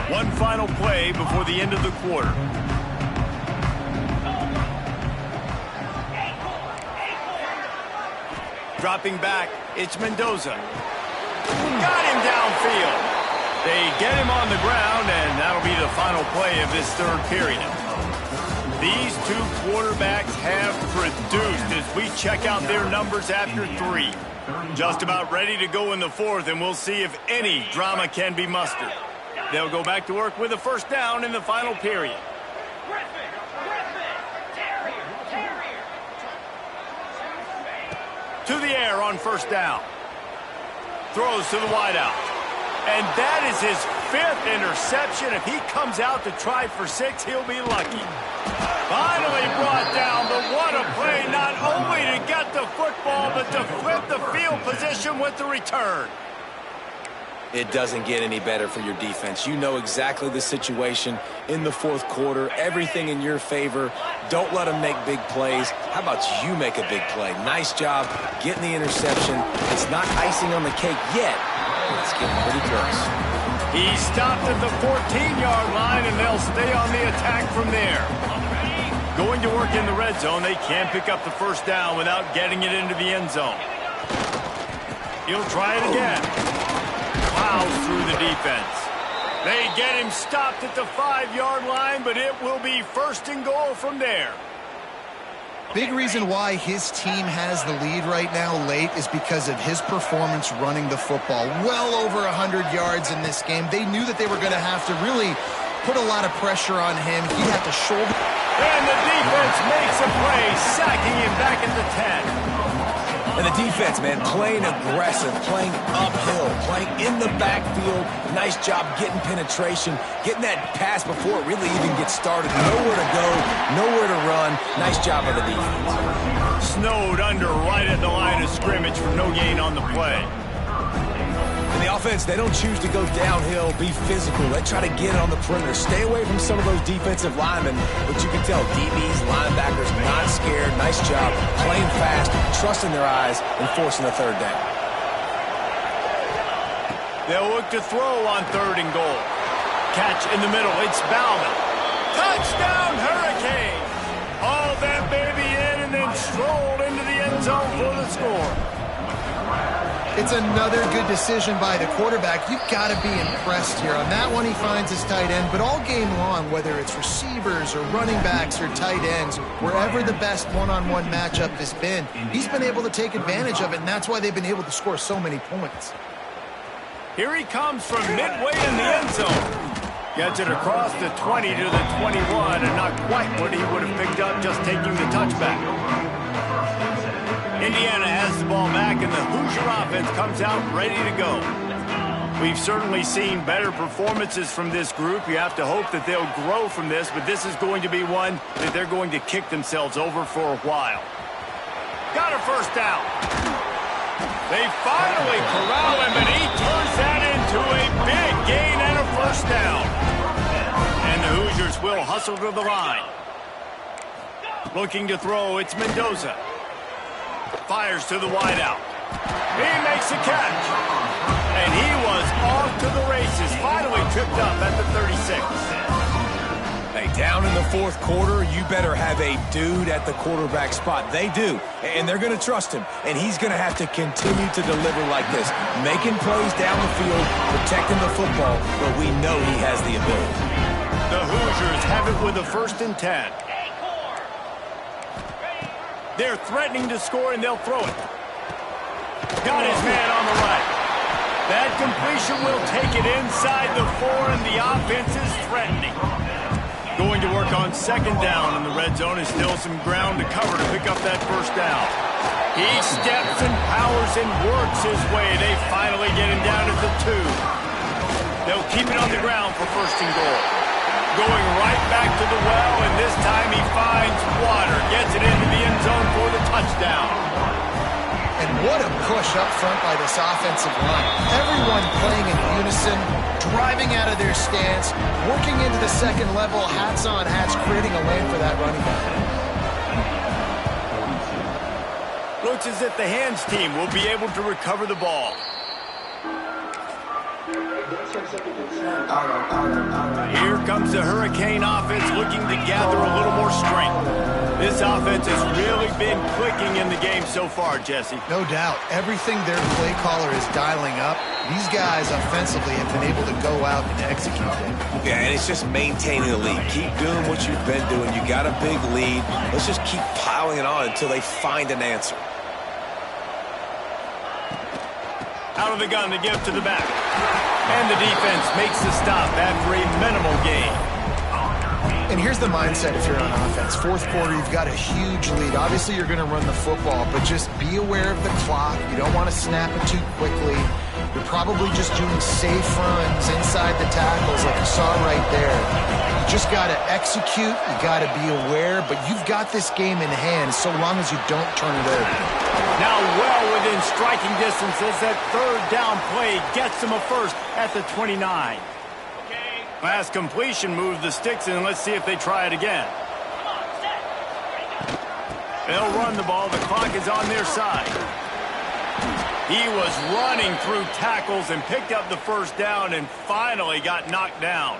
One final play before the end of the quarter. Dropping back, it's Mendoza. Got him downfield. They get him on the ground, and that'll be the final play of this 3rd period. These two quarterbacks have produced as we check out their numbers after 3. Just about ready to go in the 4th, and we'll see if any drama can be mustered. They'll go back to work with a 1st down in the final period. To the air on 1st down. Throws to the wideout. And that is his 5th interception. If he comes out to try for 6, he'll be lucky. Finally brought down, but what a play, not only to get the football, but to flip the field position with the return. It doesn't get any better for your defense. You know exactly the situation in the 4th quarter. Everything in your favor. Don't let them make big plays. How about you make a big play? Nice job getting the interception. It's not icing on the cake yet. It's getting pretty close. He stopped at the 14-yard line, and they'll stay on the attack from there. Going to work in the red zone, they can't pick up the 1st down without getting it into the end zone. He'll try it again. Plows through the defense. They get him stopped at the 5-yard line, but it will be 1st and goal from there. Big reason why his team has the lead right now late is because of his performance running the football. Well over 100 yards in this game. They knew that they were going to have to really put a lot of pressure on him. He'd have to shoulder. And the defense makes a play, sacking him back at the 10. And the defense, man, playing aggressive, playing uphill, playing in the backfield. Nice job getting penetration, getting that pass before it really even gets started. Nowhere to go, nowhere to run. Nice job of the defense. Snowed under right at the line of scrimmage for no gain on the play. And the offense, they don't choose to go downhill, be physical. They try to get it on the perimeter. Stay away from some of those defensive linemen. But you can tell DBs, linebackers, not scared. Nice job playing fast, trusting their eyes, and forcing the 3rd down. They'll look to throw on 3rd and goal. catch in the middle. It's Bauman. Touchdown, Hurricane! Haul that baby in and then stroll into the end zone for the score. It's another good decision by the quarterback. You've got to be impressed here. On that one, he finds his tight end, but all game long, whether it's receivers or running backs or tight ends, wherever the best one-on-one matchup has been, he's been able to take advantage of it, and that's why they've been able to score so many points. Here he comes from midway in the end zone. Gets it across the 20 to the 21, and not quite what he would have picked up just taking the touchback. Indiana has the ball back, and the Hoosier offense comes out ready to go. We've certainly seen better performances from this group. You have to hope that they'll grow from this, but this is going to be one that they're going to kick themselves over for a while. Got a first down. They finally corral him, and he turns that into a big gain and a first down. And the Hoosiers will hustle to the line. Looking to throw, it's Mendoza. Fires to the wideout. He makes a catch. And he was off to the races. Finally tripped up at the 36. Hey, down in the fourth quarter, you better have a dude at the quarterback spot. They do, and they're going to trust him, and he's going to have to continue to deliver like this, making plays down the field, protecting the football, but we know he has the ability. The Hoosiers have it with a 1st and 10. They're threatening to score, and they'll throw it. Got his man on the right. That completion will take it inside the 4, and the offense is threatening. Going to work on 2nd down in the red zone, and still some ground to cover to pick up that first down. He steps and powers and works his way. They finally get him down at the 2. They'll keep it on the ground for 1st and goal. Going right back to the well, and this time he finds water. Gets it into the end zone for the touchdown. And what a push up front by this offensive line. Everyone playing in unison, driving out of their stance, working into the 2nd level, hats on hats, creating a lane for that running back. Looks as if the hands team will be able to recover the ball. Here comes the Hurricane offense looking to gather a little more strength. This offense has really been clicking in the game so far, Jesse. No doubt. Everything their play caller is dialing up, these guys offensively have been able to go out and execute it. Yeah, and it's just maintaining the lead. Keep doing what you've been doing. You got a big lead. Let's just keep piling it on until they find an answer. Out of the gun to give to the back. And the defense makes the stop after a minimal gain. And here's the mindset if you're on offense. 4th quarter, you've got a huge lead. Obviously, you're going to run the football, but just be aware of the clock. You don't want to snap it too quickly. You're probably just doing safe runs inside the tackles like you saw right there. You just got to execute. You got to be aware, but you've got this game in hand so long as you don't turn it over. Now well within striking distance as that 3rd down play gets them a first at the 29. Last completion moves the sticks in. Let's see if they try it again. They'll run the ball. The clock is on their side. He was running through tackles and picked up the first down and finally got knocked down.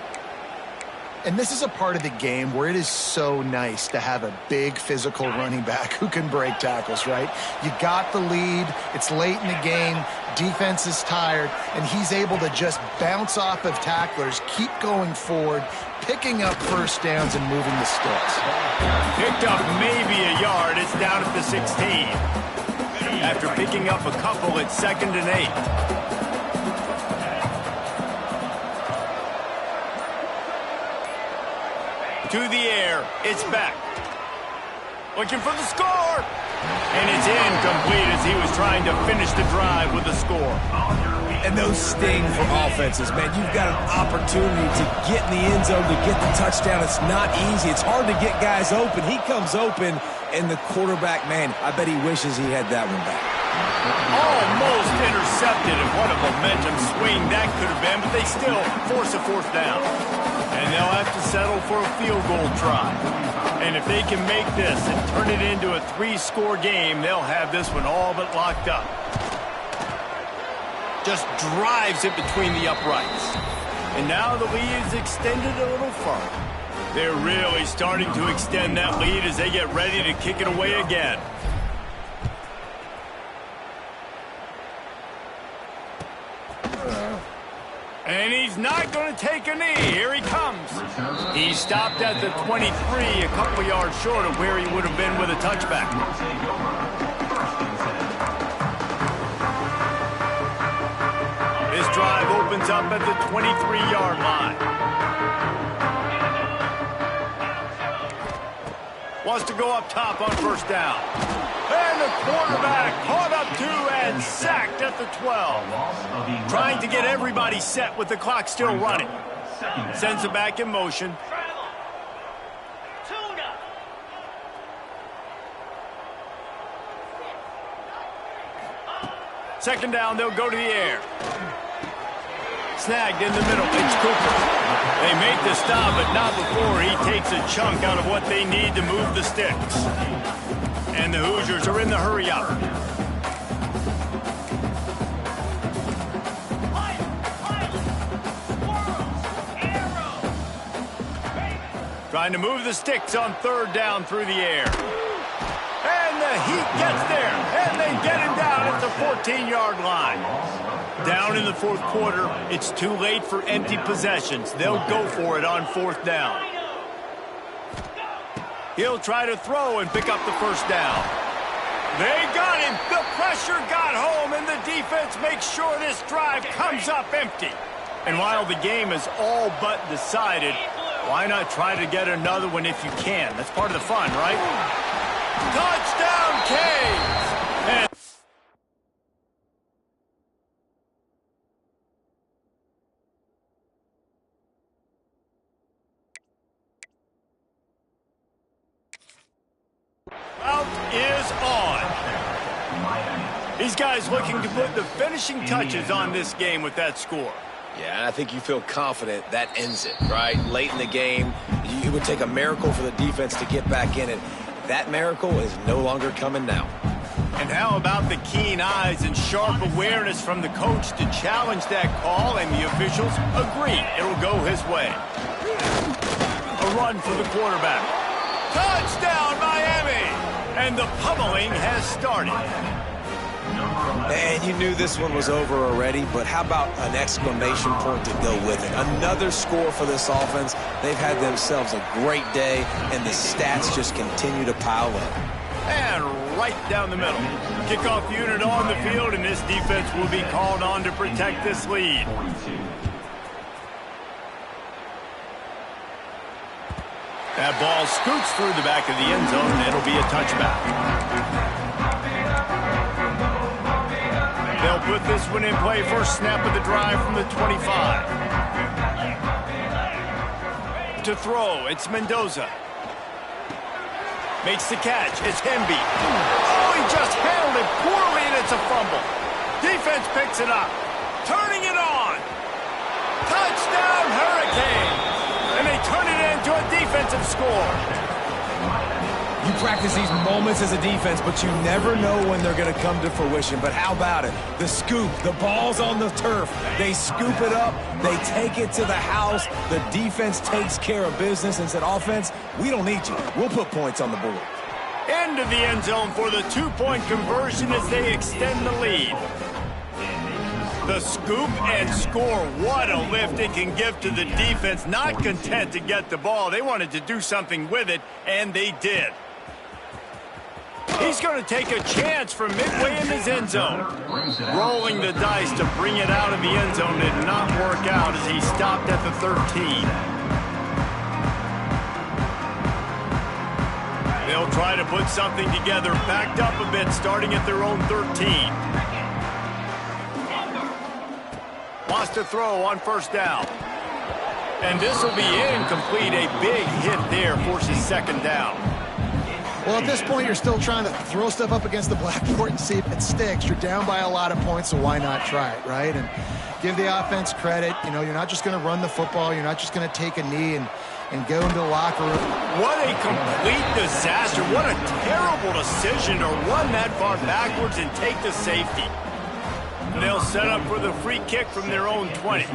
And this is a part of the game where it is so nice to have a big physical running back who can break tackles, right? You got the lead. It's late in the game. Defense is tired, and he's able to just bounce off of tacklers, keep going forward, picking up first downs and moving the sticks. Picked up maybe a yard. It's down at the 16. After picking up a couple, it's 2nd and 8. To the air, it's back. Looking for the score! And it's incomplete as he was trying to finish the drive with a score. And those sting for offenses, man. You've got an opportunity to get in the end zone, to get the touchdown. It's not easy. It's hard to get guys open. He comes open, and the quarterback, man, I bet he wishes he had that one back. Almost intercepted, and what a momentum swing that could have been, but they still force a 4th down. And they'll have to settle for a field goal try. And if they can make this and turn it into a 3-score game, they'll have this one all but locked up. Just drives it between the uprights. And now the lead is extended a little further. They're really starting to extend that lead as they get ready to kick it away again. And he's not going to take a knee. Here he comes. He stopped at the 23, a couple yards short of where he would have been with a touchback. This drive opens up at the 23-yard line. Wants to go up top on first down. And the quarterback caught up to and sacked at the 12. Trying to get everybody set with the clock still running. Sends it back in motion. Second down, they'll go to the air. Snagged in the middle. It's Cooper. They make the stop, but not before he takes a chunk out of what they need to move the sticks. And the Hoosiers are in the hurry-up. Trying to move the sticks on third down through the air. And the Heat gets there, and they get him down at the 14-yard line. Down in the fourth quarter, it's too late for empty possessions. They'll go for it on fourth down. He'll try to throw and pick up the first down. They got him. The pressure got home, and the defense makes sure this drive comes up empty. And while the game is all but decided, why not try to get another one if you can? That's part of the fun, right? Touchdown, Canes! And out is on. These guys looking to put the finishing touches on this game with that score. Yeah, and I think you feel confident that ends it, right? Late in the game, it would take a miracle for the defense to get back in it. That miracle is no longer coming now. And how about the keen eyes and sharp awareness from the coach to challenge that call, and the officials agree it'll go his way. A run for the quarterback. Touchdown, Miami! And the pummeling has started. And you knew this one was over already, but how about an exclamation point to go with it? Another score for this offense. They've had themselves a great day, and the stats just continue to pile up. And right down the middle. Kickoff unit on the field, and this defense will be called on to protect this lead. That ball scoots through the back of the end zone, and it'll be a touchback. They'll put this one in play. First snap of the drive from the 25. To throw, it's Mendoza. Makes the catch. It's Hemby. Oh, he just handled it poorly, and it's a fumble. Defense picks it up. Turning it on. Touchdown, Hurricanes. And they turn it into a defensive score. You practice these moments as a defense, but you never know when they're going to come to fruition. But how about it? The scoop, the ball's on the turf. They scoop it up. They take it to the house. The defense takes care of business and said, offense, we don't need you. We'll put points on the board. Into the end zone for the two-point conversion as they extend the lead. The scoop and score. What a lift it can give to the defense. Not content to get the ball. They wanted to do something with it, and they did. He's going to take a chance from midway in his end zone. Rolling the dice to bring it out of the end zone did not work out as he stopped at the 13. They'll try to put something together, backed up a bit, starting at their own 13. Wants to throw on first down. And this will be incomplete. A big hit there forces second down. Well, at this point, you're still trying to throw stuff up against the blackboard and see if it sticks. You're down by a lot of points, so why not try it, right? And give the offense credit. You know, you're not just going to run the football. You're not just going to take a knee and go into the locker room. What a complete disaster. What a terrible decision to run that far backwards and take the safety. They'll set up for the free kick from their own 20.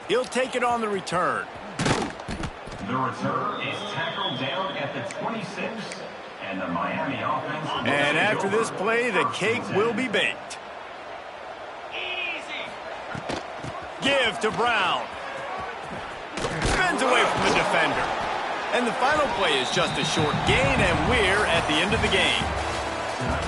He'll take it on the return. The return is tackled down at the 26. And the Miami offense. And after this play, the cake will be baked. Give to Brown. Spins away from the defender. And the final play is just a short gain, and we're at the end of the game.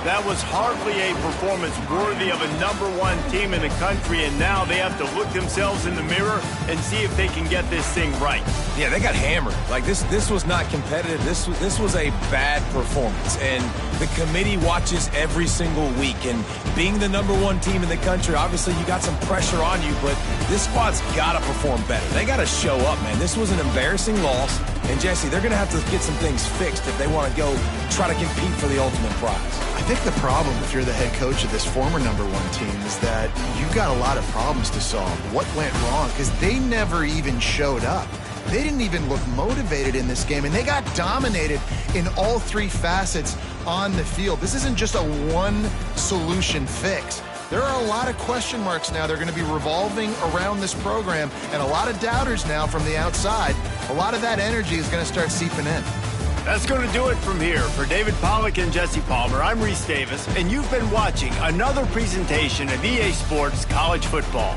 That was hardly a performance worthy of a #1 team in the country, and now they have to look themselves in the mirror and see if they can get this thing right. Yeah, they got hammered. Like, this was not competitive. This was a bad performance, and the committee watches every single week. And being the #1 team in the country, obviously you got some pressure on you, but this squad's got to perform better. They got to show up, man. This was an embarrassing loss, and Jesse, they're going to have to get some things fixed if they want to go try to compete for the ultimate prize. I think the problem, if you're the head coach of this former #1 team, is that you've got a lot of problems to solve. What went wrong? Because they never even showed up. They didn't even look motivated in this game, and they got dominated in all 3 facets on the field. This isn't just a one-solution fix. There are a lot of question marks now. They're going to be revolving around this program, and a lot of doubters now from the outside. A lot of that energy is going to start seeping in. That's going to do it from here. For David Pollack and Jesse Palmer, I'm Reese Davis, and you've been watching another presentation of EA Sports College Football.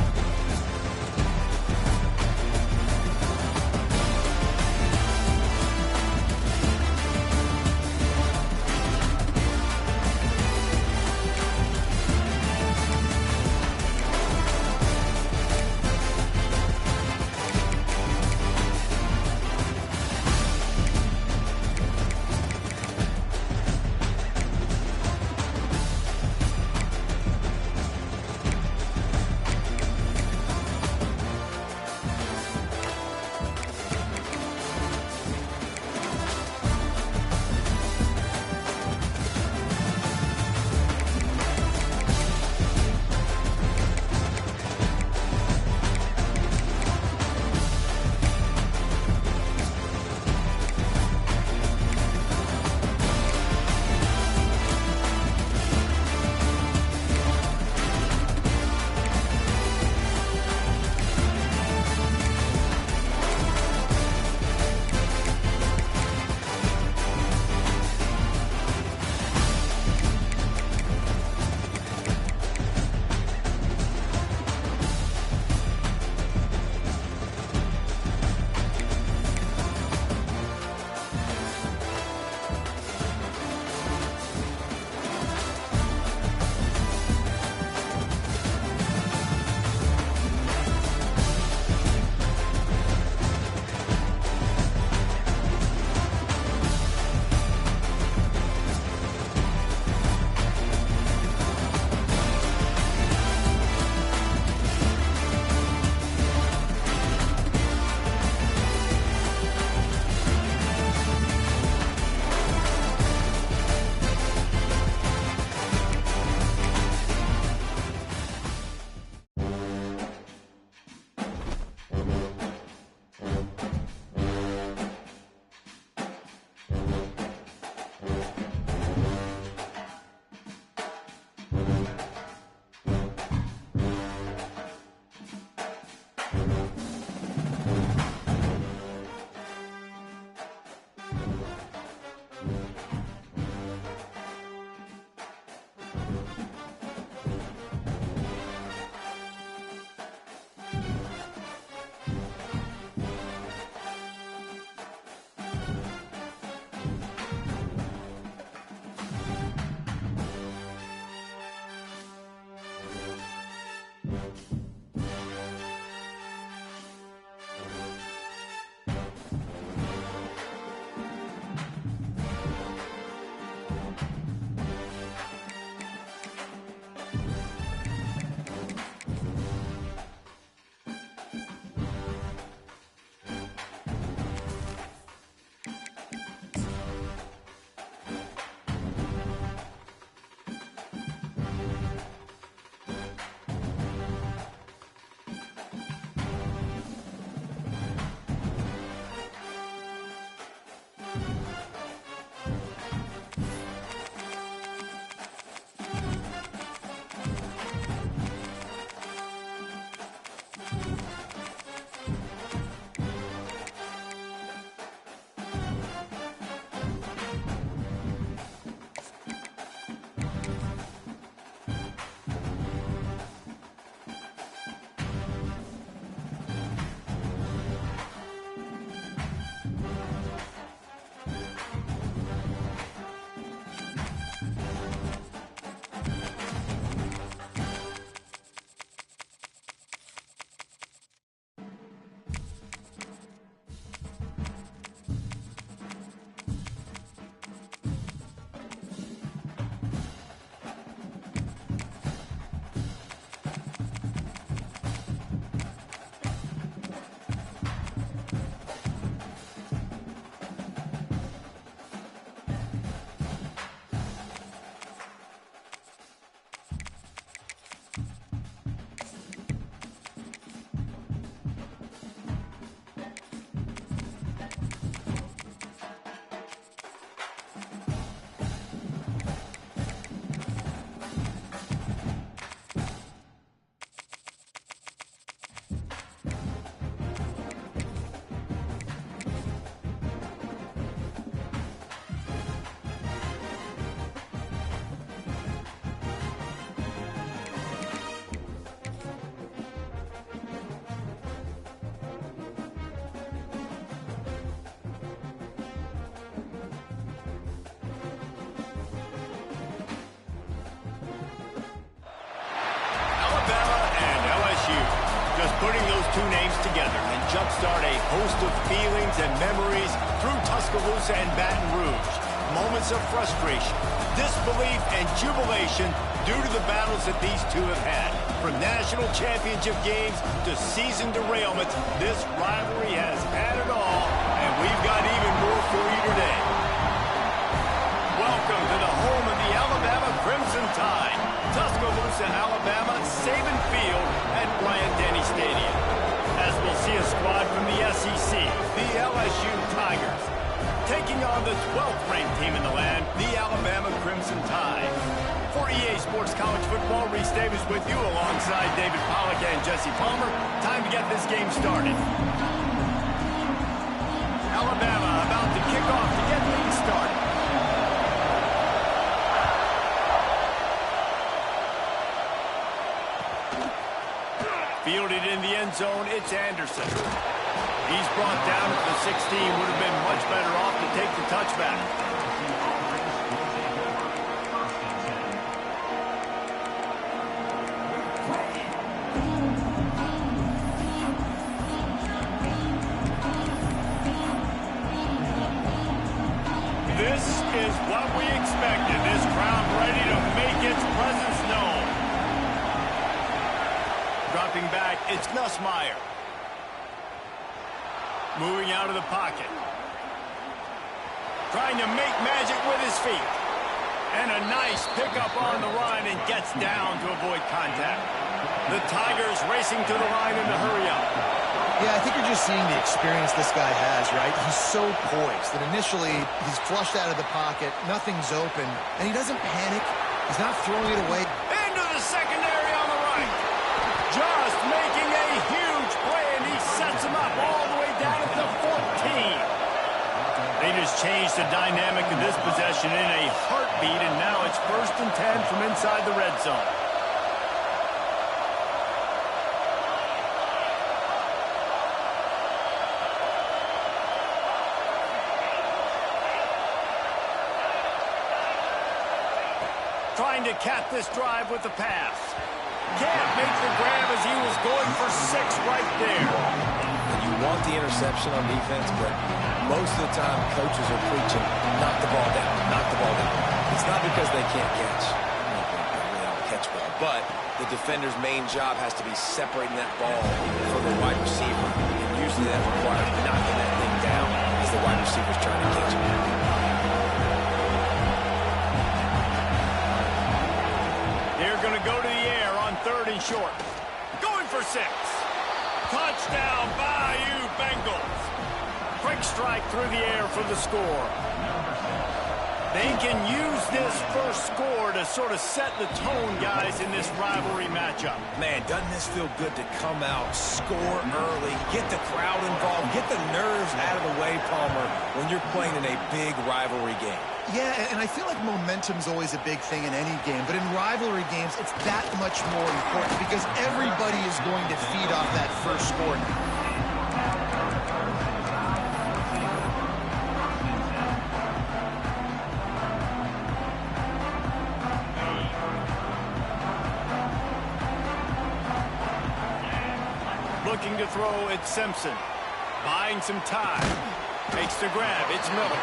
Putting those two names together can jumpstart a host of feelings and memories through Tuscaloosa and Baton Rouge. Moments of frustration, disbelief, and jubilation due to the battles that these two have had. From national championship games to season derailments, this rivalry has had it all, and we've got even more for you today. Welcome to the home of the Alabama Crimson Tide, Tuscaloosa, Alabama, Saban Field at Bryant-Denny Stadium. As we'll see a squad from the SEC, the LSU Tigers, taking on the 12th-ranked team in the land, the Alabama Crimson Tide. For EA Sports College Football, Reese Davis with you alongside David Pollack and Jesse Palmer. Time to get this game started. Alabama about to kick off to get things started. Fielded in the end zone, it's Anderson. He's brought down at the 16. Would have been much better off to take the touchback. This is what we expected. This crowd ready to make its presence known. Dropping back, it's Nussmeier. Moving out of the pocket. Trying to make magic with his feet. And a nice pickup on the run and gets down to avoid contact. The Tigers racing to the line in the hurry up. Yeah, I think you're just seeing the experience this guy has, right? He's so poised that initially he's flushed out of the pocket, nothing's open, and he doesn't panic. He's not throwing it away. Into the secondary on the right. Just making a huge play, and he sets him up all the way down at the 14. They just changed the dynamic of this possession in a heartbeat, and now it's 1st and 10 from inside the red zone. Trying to cap this drive with the pass. Can't make the grab as he was going for 6 right there. And you want the interception on defense, but most of the time coaches are preaching, knock the ball down, knock the ball down. It's not because they can't catch. They don't catch ball. But the defender's main job has to be separating that ball from the wide receiver. And usually that requires knocking that thing down as the wide receiver's trying to catch it. They're going to go to the air on 3rd and short. Going for 6. Touchdown, Bayou Bengals. Quick strike through the air for the score. They can use this first score to sort of set the tone, guys, in this rivalry matchup. Man, doesn't this feel good to come out, score early, get the crowd involved, get the nerves out of the way, Palmer, when you're playing in a big rivalry game? Yeah, and I feel like momentum's always a big thing in any game, but in rivalry games, it's that much more important because everybody is going to feed off that first score. Looking to throw, it's Simpson. Buying some time. Makes the grab, it's Miller.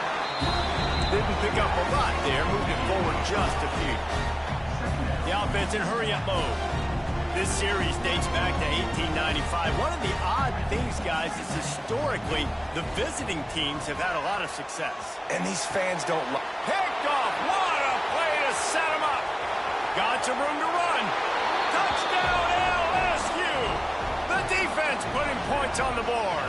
Didn't pick up a lot there, moved it forward just a few. The offense in hurry-up mode. This series dates back to 1895. One of the odd things, guys, is historically the visiting teams have had a lot of success. And these fans don't like... Picked off! What a play to set him up! Got some room to run. Touchdown, LSU! The defense putting points on the board.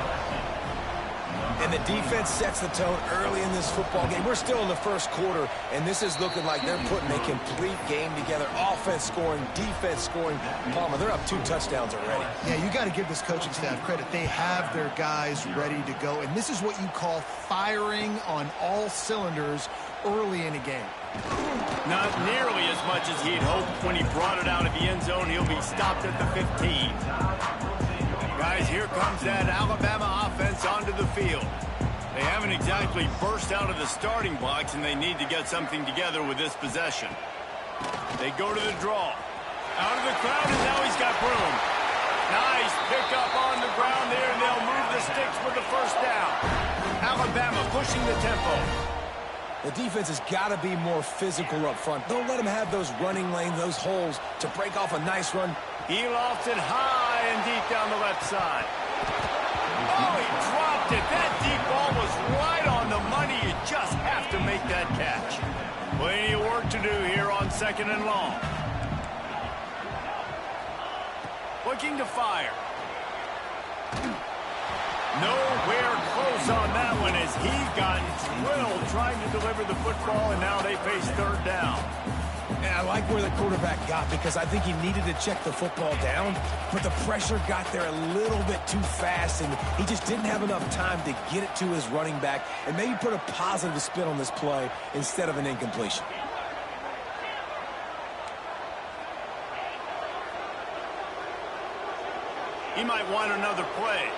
And the defense sets the tone early in this football game. We're still in the first quarter, and this is looking like they're putting a complete game together. Offense scoring, defense scoring. Palmer, they're up 2 touchdowns already. Yeah, you got to give this coaching staff credit. They have their guys ready to go, and this is what you call firing on all cylinders early in a game. Not nearly as much as he'd hoped when he brought it out of the end zone. He'll be stopped at the 15. Guys, here comes that Alabama offense onto the field. They haven't exactly burst out of the starting blocks, and they need to get something together with this possession. They go to the draw. Out of the crowd, and now he's got room. Nice pickup on the ground there, and they'll move the sticks with the first down. Alabama pushing the tempo. The defense has got to be more physical up front. Don't let them have those running lanes, those holes to break off a nice run. He lofts it high and deep down the left side. Oh, he dropped it. That deep ball was right on the money. You just have to make that catch. Plenty of work to do here on 2nd and long. Looking to fire. Nowhere close on that one as he got drilled trying to deliver the football, and now they face 3rd down. And I like where the quarterback got because I think he needed to check the football down, but the pressure got there a little bit too fast, and he just didn't have enough time to get it to his running back and maybe put a positive spin on this play instead of an incompletion. He might want another play.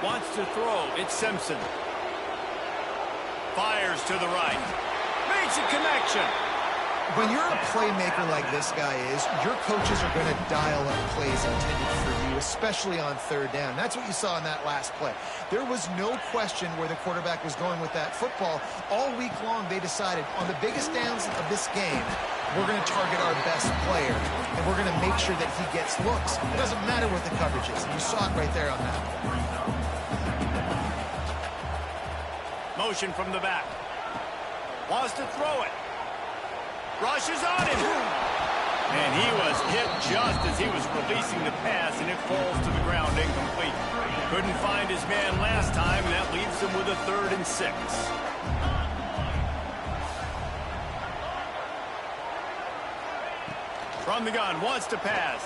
Wants to throw. It's Simpson. Fires to the right. Makes a connection. When you're a playmaker like this guy is, your coaches are going to dial up plays intended for you, especially on 3rd down. That's what you saw in that last play. There was no question where the quarterback was going with that football. All week long, they decided on the biggest downs of this game, we're going to target our best player, and we're going to make sure that he gets looks. It doesn't matter what the coverage is. And you saw it right there on that. Motion from the back. Wants to throw it. Rushes on him. And he was hit just as he was releasing the pass, and it falls to the ground incomplete. Couldn't find his man last time, and that leaves him with a 3rd and 6. From the gun, wants to pass.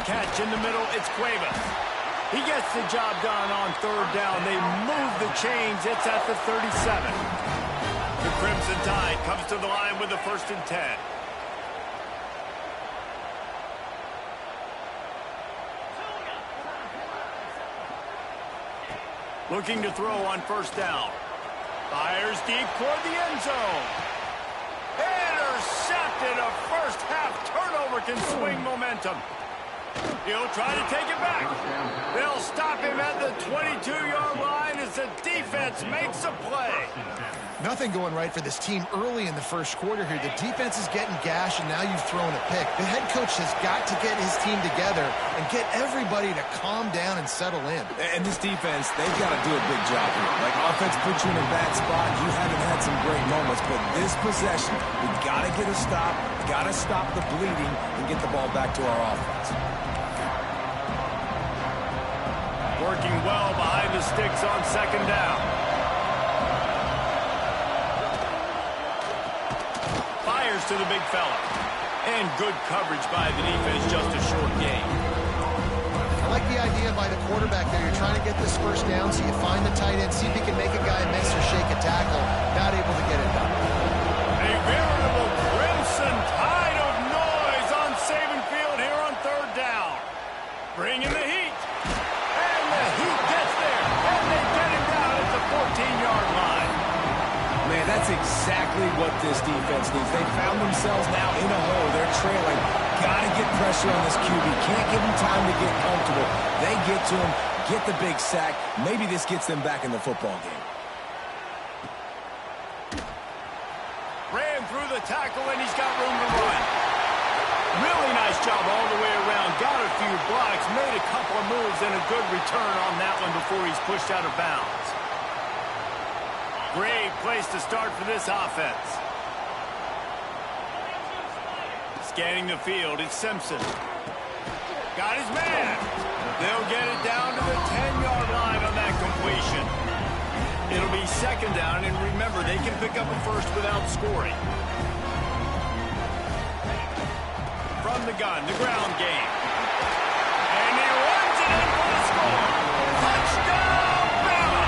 Catch in the middle, it's Cuevas. He gets the job done on 3rd down. They move the chains. It's at the 37. The Crimson Tide comes to the line with the 1st and 10. Looking to throw on 1st down. Fires deep toward the end zone. Intercepted. A first-half turnover can swing momentum. He'll try to take it back. They'll stop him at the 22-yard line as the defense makes a play. Nothing going right for this team early in the first quarter here. The defense is getting gashed, and now you've thrown a pick. The head coach has got to get his team together and get everybody to calm down and settle in. And this defense, they've got to do a big job here. Like, offense puts you in a bad spot. You haven't had some great moments, but this possession, we've got to get a stop, got to stop the bleeding, and get the ball back to our offense. Working well behind the sticks on 2nd down. Fires to the big fella. And good coverage by the defense, just a short gain. I like the idea by the quarterback there. You're trying to get this 1st down, so you find the tight end, see if he can make a guy miss or shake a tackle. Not able to get it done. A veritable Crimson Tide of noise on Saban Field here on 3rd down. Bringing the heat. And the heat gets there. And they get him down at the 14-yard line. Man, that's exactly what this defense needs. They found themselves now in a hole. They're trailing. Got to get pressure on this QB. Can't give him time to get comfortable. They get to him, get the big sack. Maybe this gets them back in the football game. Ran through the tackle, and he's got room to run. Really nice job all the way around. Got a few blocks, made a couple of moves, and a good return on that one before he's pushed out of bounds. Great place to start for this offense. Scanning the field, it's Simpson. Got his man. They'll get it down to the 10-yard line on that completion. It'll be 2nd down, and remember, they can pick up a first without scoring. From the gun, the ground game. And he runs it in for the score. Touchdown, Bama!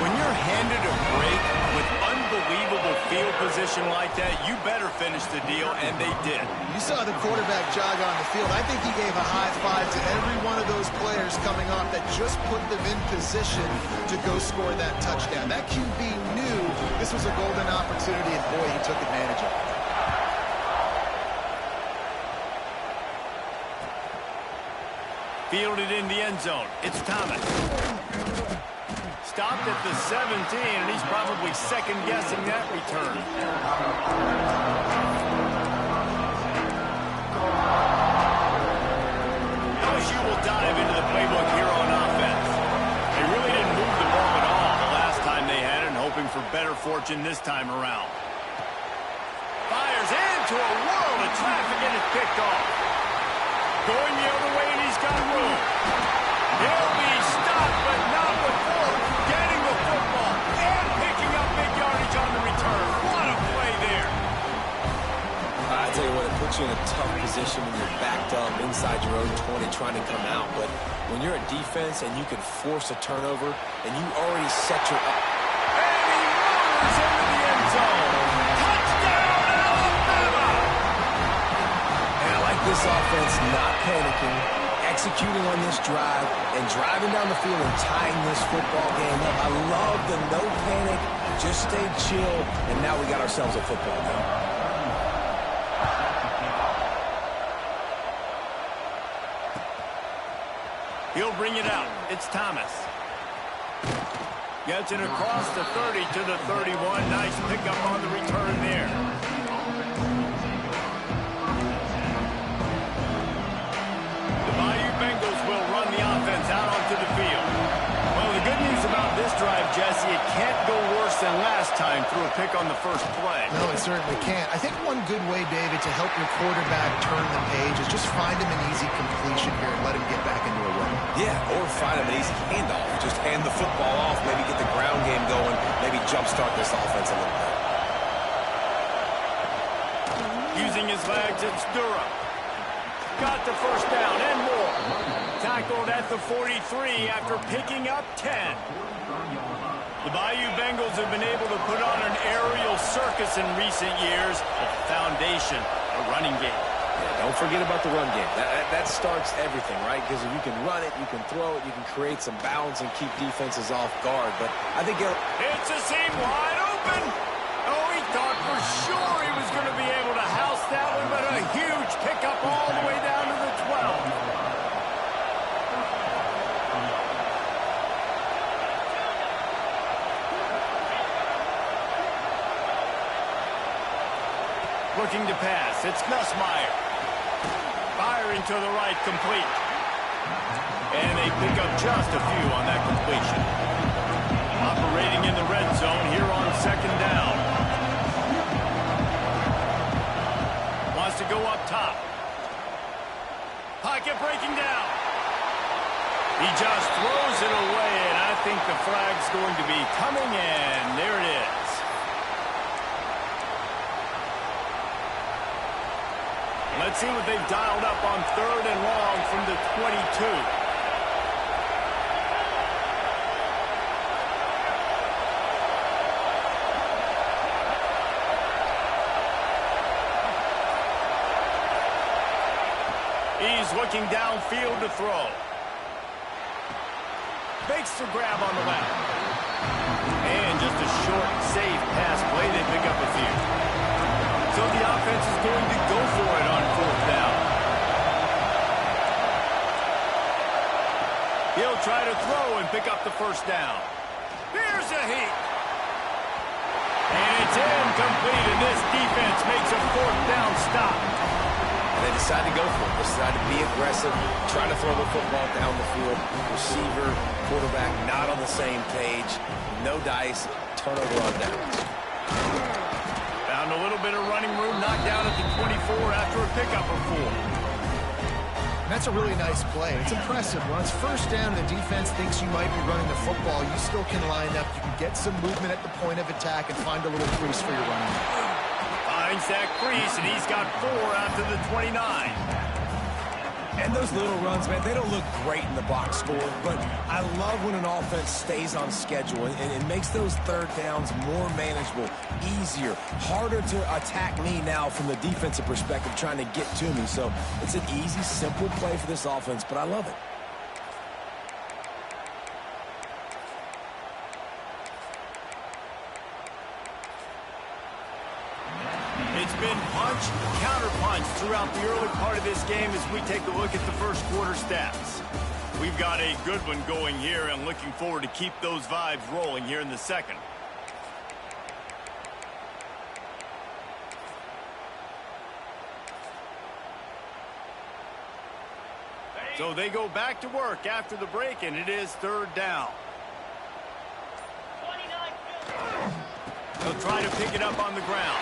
When you're handed a break with unbelievable field position like that, you better finish the deal, and they did. You saw the quarterback jog on the field. I think he gave a high five to every one of those players coming off that just put them in position to go score that touchdown. That QB knew this was a golden opportunity, and boy, he took advantage of it. Fielded in the end zone. It's Thomas. Stopped at the 17, and he's probably second-guessing that return. LSU will dive into the playbook here on offense. They really didn't move the ball at all the last time they had it, and hoping for better fortune this time around. Fires into a world of traffic, and it's picked off. Going the other way, and he's got room. He'll be stopped, but not before getting the football and picking up big yardage on the return. What a play there. I tell you what, it puts you in a tough position when you're backed up inside your own 20 trying to come out. But when you're a defense and you can force a turnover and you already set your up. And he rolls into the end zone. Touchdown, Alabama! And I like this offense not panicking, executing on this drive, and driving down the field and tying this football game up. I love the no panic, just stay chill, and now we got ourselves a football game. He'll bring it out. It's Thomas. Gets it across the 30 to the 31. Nice pickup on the return there. The Bayou Bengals will run the offense out onto the field. Well, the good news about this drive, Jesse, it can't go worse than last time through a pick on the first play. No, it certainly can't. I think one good way, David, to help your quarterback turn the page is just find him an easy completion here and let him get back into a run. Yeah, or find him an easy handoff. Just hand the football off, maybe get the ground game going, maybe jumpstart this offense a little bit. Using his legs, it's Durham. Got the first down and more. Tackled at the 43 after picking up 10. The Bayou Bengals have been able to put on an aerial circus in recent years. The foundation, a running game. Yeah, don't forget about the run game. That starts everything, right? Because if you can run it, you can throw it, you can create some balance and keep defenses off guard. But I think it's a seam wide open. Oh, he thought for sure he was going to be able to house that one, but a huge pickup all the way down to the 12. Looking to pass. It's Nussmeier. Firing to the right, complete. And they pick up just a few on that completion. Operating in the red zone here on second down. Wants to go up top. Pocket breaking down. He just throws it away, and I think the flag's going to be coming in. There it is. Let's see what they've dialed up on third and long from the 22. He's looking downfield to throw. Fakes the grab on the left. And just a short, safe pass play. They pick up a few. So the offense is going to go for it on fourth down. He'll try to throw and pick up the first down. Here's a heat. And it's incomplete, and this defense makes a fourth down stop. And they decide to go for it. They decide to be aggressive, try to throw the football down the field. Receiver, quarterback not on the same page. No dice, turnover on downs. Found a little bit of running room, knocked down at the 24 after a pickup of 4. That's a really nice play. It's impressive. When it's first down, the defense thinks you might be running the football. You still can line up. You can get some movement at the point of attack and find a little crease for your running. Finds that crease, and he's got 4 out to the 29. And those little runs, man, they don't look great in the box score, but I love when an offense stays on schedule and it makes those third downs more manageable, easier, harder to attack me now from the defensive perspective trying to get to me. So it's an easy, simple play for this offense, but I love it. It's been punt punch, counter-punch throughout the early part of this game as we take a look at the first quarter stats. We've got a good one going here and looking forward to keep those vibes rolling here in the second. So they go back to work after the break, and it is third down. He'll try to pick it up on the ground.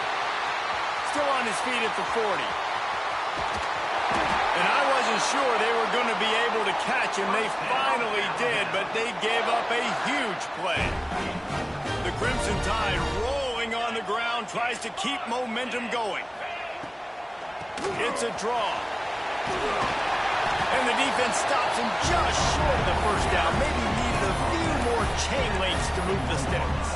Still on his feet at the 40. And I wasn't sure they were going to be able to catch him. They finally did, but they gave up a huge play. The Crimson Tide rolling on the ground, tries to keep momentum going. It's a draw. And the defense stops him just short of the first down. Maybe needed a few more chain links to move the sticks.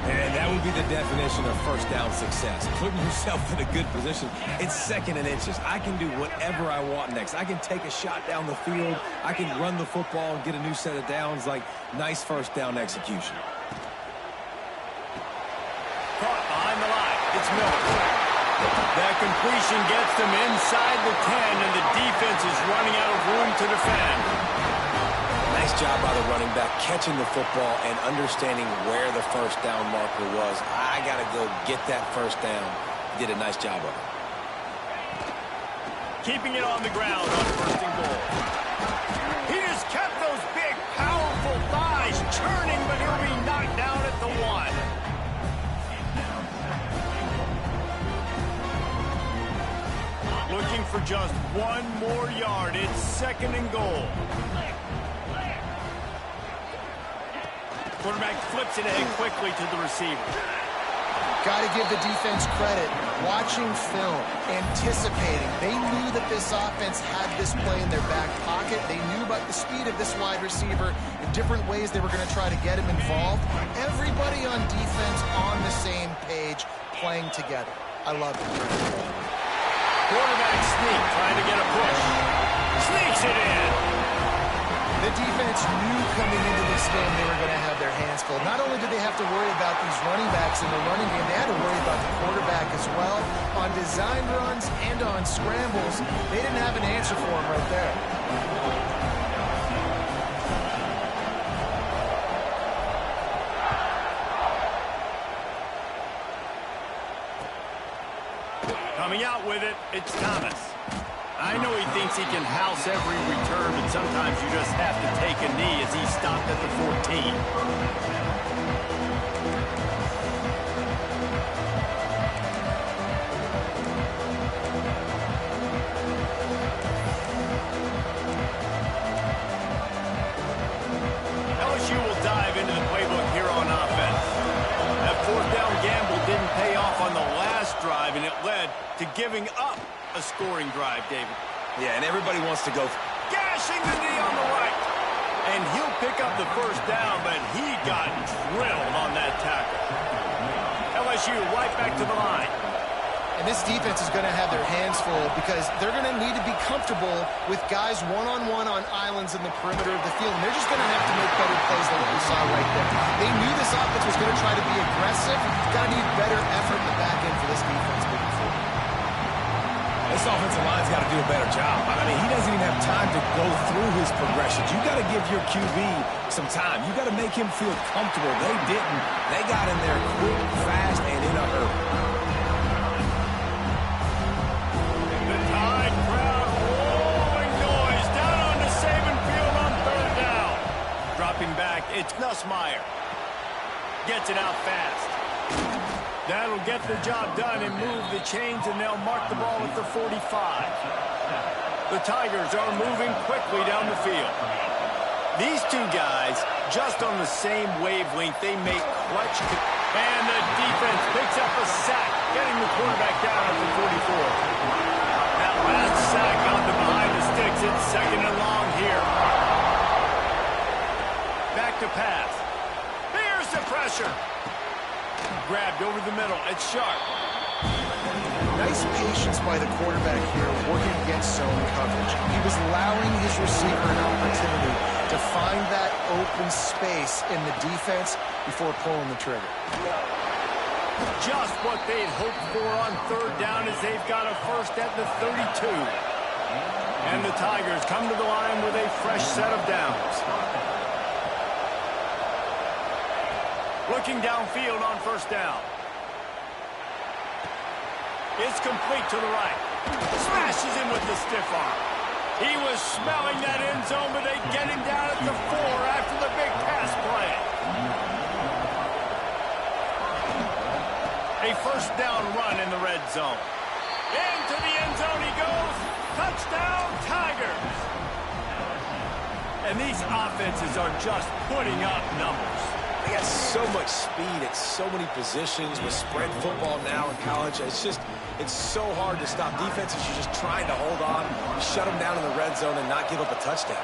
And that would be the definition of first down success. Putting yourself in a good position. It's second and inches. I can do whatever I want next. I can take a shot down the field. I can run the football and get a new set of downs. Like, nice first down execution. Caught behind the line. It's Miller. That completion gets them inside the 10, and the defense is running out of room to defend. Nice job by the running back, catching the football and understanding where the first down marker was. I got to go get that first down. He did a nice job of it. Keeping it on the ground on first and goal. He just kept those big, powerful thighs churning, but he'll be knocked down at the 1. Looking for just one more yard. It's second and goal. Quarterback flips it ahead quickly to the receiver. Got to give the defense credit. Watching film, anticipating. They knew that this offense had this play in their back pocket. They knew about the speed of this wide receiver, the different ways they were going to try to get him involved. Everybody on defense on the same page, playing together. I love it. Quarterback sneak, trying to get a push. Sneaks it in. The defense knew coming into this game they were going to have their hands full. Not only did they have to worry about these running backs in the running game, they had to worry about the quarterback as well. On design runs and on scrambles, they didn't have an answer for him right there. Coming out with it, it's Thomas. I know he thinks he can house every return, but sometimes you just have to take a knee as he stopped at the 14. LSU will dive into the playbook here on offense. That fourth down gamble didn't pay off on the last drive, and it led to giving up a scoring drive, David. Yeah, and everybody wants to go. Gashing the knee on the right. And he'll pick up the first down, but he got drilled on that tackle. LSU right back to the line. And this defense is going to have their hands full because they're going to need to be comfortable with guys one-on-one on islands in the perimeter of the field. And they're just going to have to make better plays than what we saw right there. They knew this offense was going to try to be aggressive. Got to need better effort in the back end for this defense moving forward. This offensive line's got to do a better job. I mean, he doesn't even have time to go through his progressions. You got to give your QB some time. You got to make him feel comfortable. They didn't. They got in there quick, fast, and in a hurry. The Tide crowd rolling noise down onto Saban Field on third down. Dropping back, it's Nussmeier. Gets it out fast. That'll get the job done and move the chains, and they'll mark the ball at the 45. The Tigers are moving quickly down the field. These two guys, just on the same wavelength, they make clutch. And the defense picks up a sack, getting the quarterback down at the 44. That last sack got them behind the sticks. It's second and long here. Back to pass. Here's the pressure. Grabbed over the middle. It's Sharp. Nice patience by the quarterback here, working against zone coverage. He was allowing his receiver an opportunity to find that open space in the defense before pulling the trigger. Just what they'd hoped for on third down as they've got a first at the 32. And the Tigers come to the line with a fresh set of downs. Looking downfield on first down. It's complete to the right. Smashes him with the stiff arm. He was smelling that end zone, but they get him down at the 4 after the big pass play. A first down run in the red zone. Into the end zone he goes. Touchdown, Tigers. And these offenses are just putting up numbers. They got so much speed at so many positions with spread football now in college. It's so hard to stop. Defenses are just trying to hold on, shut them down in the red zone, and not give up a touchdown.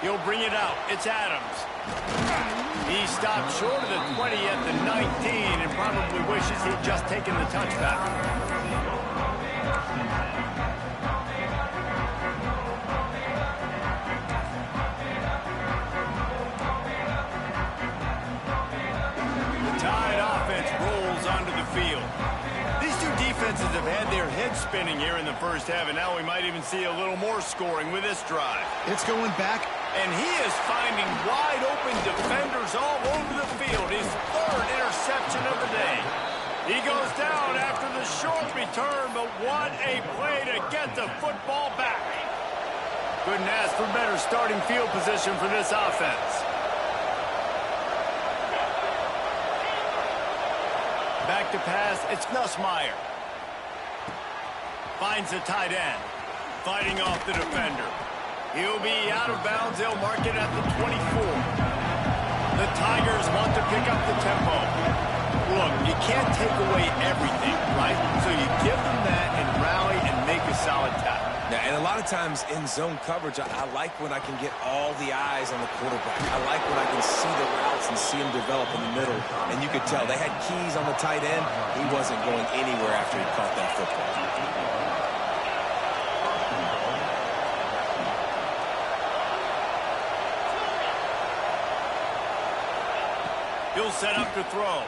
He'll bring it out. It's Adams. He stopped short of the 20 at the 19 and probably wishes he'd just taken the touchback. Defenses have had their heads spinning here in the first half, and now we might even see a little more scoring with this drive. It's going back. And he is finding wide-open defenders all over the field. His third interception of the day. He goes down after the short return, but what a play to get the football back. Couldn't ask for better starting field position for this offense. Back to pass, it's Nussmeier. Finds the tight end. Fighting off the defender. He'll be out of bounds. They'll mark it at the 24. The Tigers want to pick up the tempo. Look, you can't take away everything, right? So you give them that and rally and make a solid tackle. Now, and a lot of times in zone coverage, I like when I can get all the eyes on the quarterback. I like when I can see the routes and see them develop in the middle. And you could tell they had keys on the tight end. He wasn't going anywhere after he caught that football. He'll set up to throw.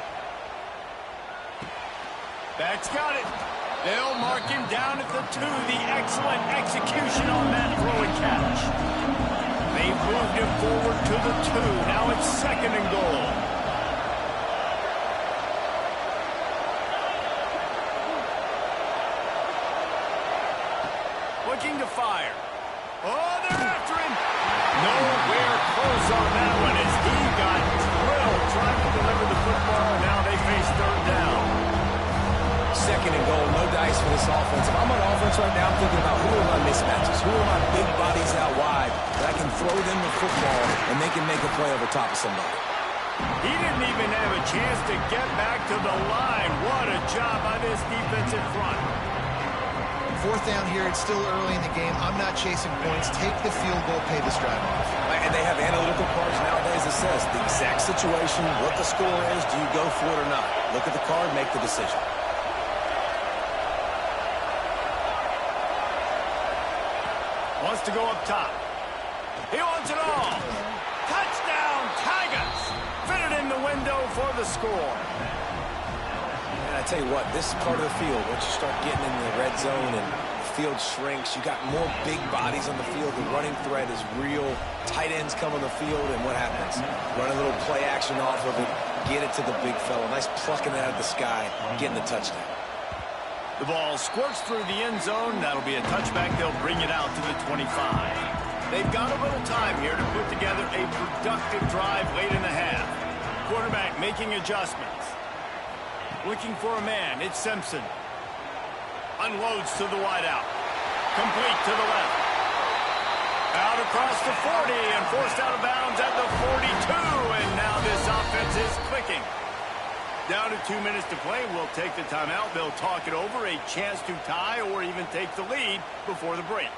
Back's got it. They'll mark him down at the 2. The excellent execution on that throw and catch. They moved him forward to the 2. Now it's 2nd and goal. Looking to fire. Oh, they're after him. Nowhere close on that one as he got drilled trying to deliver the football. Now they face 3rd down. 2nd and goal, no dice for this offense. If I'm on offense right now, I'm thinking about who are my mismatches, who are my big bodies out wide that I can throw them the football and they can make a play over top of somebody. He didn't even have a chance to get back to the line. What a job by this defensive front. 4th down here. It's still early in the game. I'm not chasing points. Take the field goal, pay this drive off. And they have analytical cards nowadays that says the exact situation, what the score is, do you go for it or not? Look at the card, make the decision. Wants to go up top. He wants it all. Touchdown, Tigers. Fitted in the window for the score. And I tell you what, this part of the field, once you start getting in the red zone and the field shrinks, you got more big bodies on the field. The running threat is real. Tight ends come on the field, and what happens? Run a little play action off of it, get it to the big fella. Nice plucking it out of the sky, getting the touchdown. The ball squirts through the end zone. That'll be a touchback. They'll bring it out to the 25. They've got a little time here to put together a productive drive late in the half. Quarterback making adjustments. Looking for a man. It's Simpson. Unloads to the wideout. Complete to the left. Out across the 40 and forced out of bounds at the 42. And now this offense is clicking. Down to 2 minutes to play. We'll take the timeout. They'll talk it over. A chance to tie or even take the lead before the break.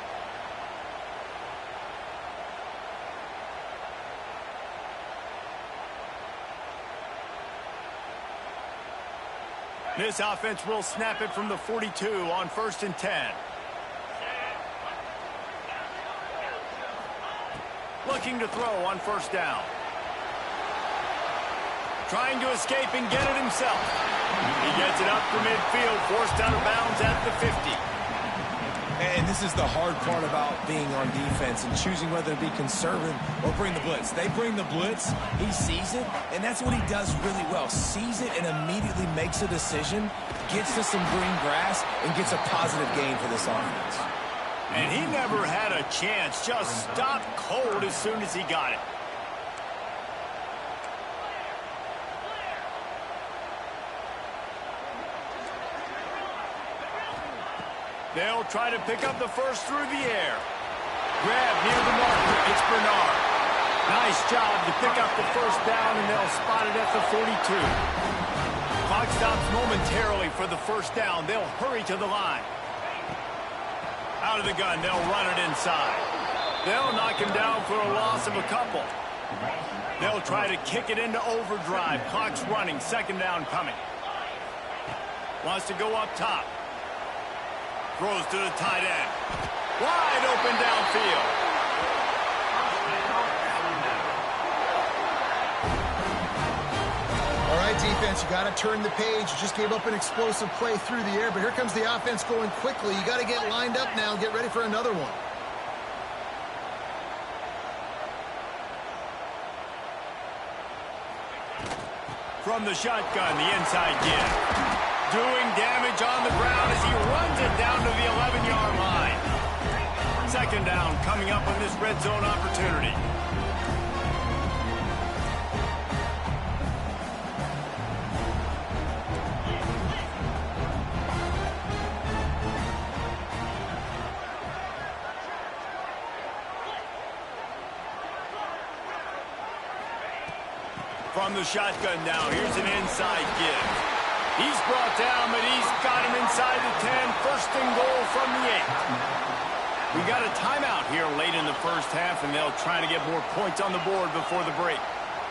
This offense will snap it from the 42 on 1st and 10. Looking to throw on 1st down. trying to escape and get it himself. He gets it up for midfield, forced out of bounds at the 50. And this is the hard part about being on defense and choosing whether to be conservative or bring the blitz. They bring the blitz, he sees it, and that's what he does really well. Sees it and immediately makes a decision, gets to some green grass, and gets a positive gain for this offense. And he never had a chance, just stopped cold as soon as he got it. They'll try to pick up the first through the air. Grab near the marker. It's Bernard. Nice job to pick up the first down, and they'll spot it at the 42. Clock stops momentarily for the first down. They'll hurry to the line. Out of the gun, they'll run it inside. They'll knock him down for a loss of a couple. They'll try to kick it into overdrive. Clock's running. Second down coming. Wants to go up top. Throws to the tight end. Wide open downfield. All right, defense, you got to turn the page. You just gave up an explosive play through the air, but here comes the offense going quickly. You got to get lined up now and get ready for another one. From the shotgun, the inside give. Doing damage on the ground as he runs it down to the 11-yard line. Second down coming up on this red zone opportunity. From the shotgun now, here's an inside give. He's brought down, but he's got him inside the 10. First and goal from the 8. We got a timeout here late in the first half, and they'll try to get more points on the board before the break.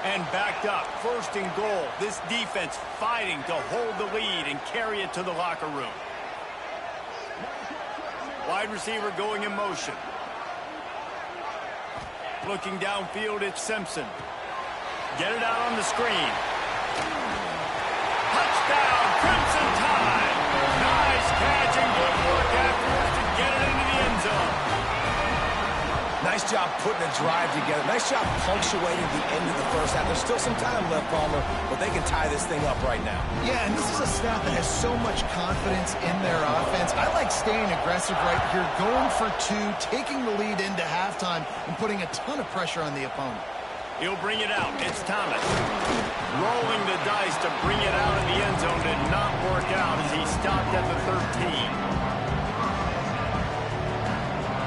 And backed up, first and goal. This defense fighting to hold the lead and carry it to the locker room. Wide receiver going in motion. Looking downfield, it's Simpson. Get it out on the screen. Touchdown, Crimson Tide. Nice catch and good work afterwards to get it into the end zone. Nice job putting a drive together. Nice job punctuating the end of the first half. There's still some time left, Palmer, but they can tie this thing up right now. Yeah, and this is a staff that has so much confidence in their offense. I like staying aggressive right here, going for two, taking the lead into halftime, and putting a ton of pressure on the opponent. He'll bring it out. It's Thomas. Rolling the dice to bring it out of the end zone did not work out as he stopped at the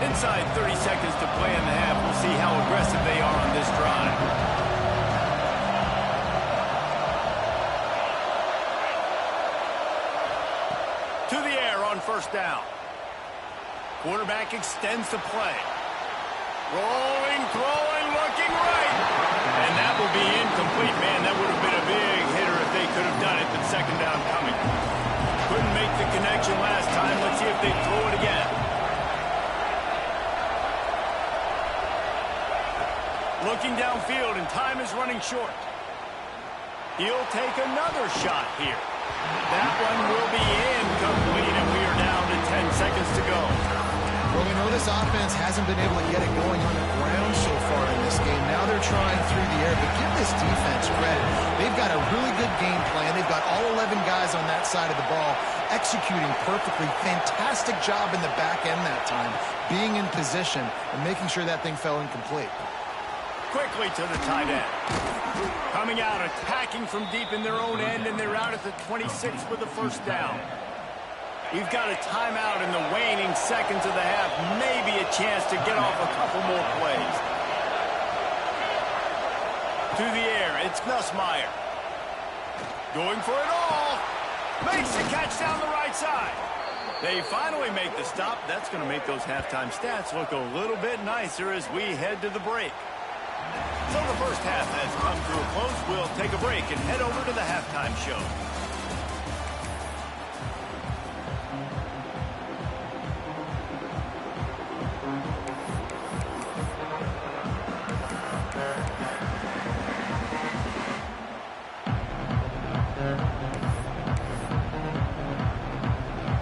13. Inside 30 seconds to play in the half. We'll see how aggressive they are on this drive. To the air on first down. Quarterback extends the play. Rolling, throwing, looking right. And that will be incomplete, man. That would have been a big hitter if they could have done it, but second down coming. Couldn't make the connection last time. Let's see if they throw it again. Looking downfield, and time is running short. He'll take another shot here. That one will be incomplete, and we are down to 10 seconds to go. Well, we know this offense hasn't been able to get it going on the ground so far in this game. Now they're trying through the air, but give this defense credit. They've got a really good game plan. They've got all 11 guys on that side of the ball executing perfectly. Fantastic job in the back end that time, being in position and making sure that thing fell incomplete. Quickly to the tight end. Coming out, attacking from deep in their own end, and they're out at the 26 with the first down. We've got a timeout in the waning seconds of the half. Maybe a chance to get off a couple more plays. To the air, it's Nussmeier. Going for it all. Makes the catch down the right side. They finally make the stop. That's going to make those halftime stats look a little bit nicer as we head to the break. So the first half has come to a close. We'll take a break and head over to the halftime show.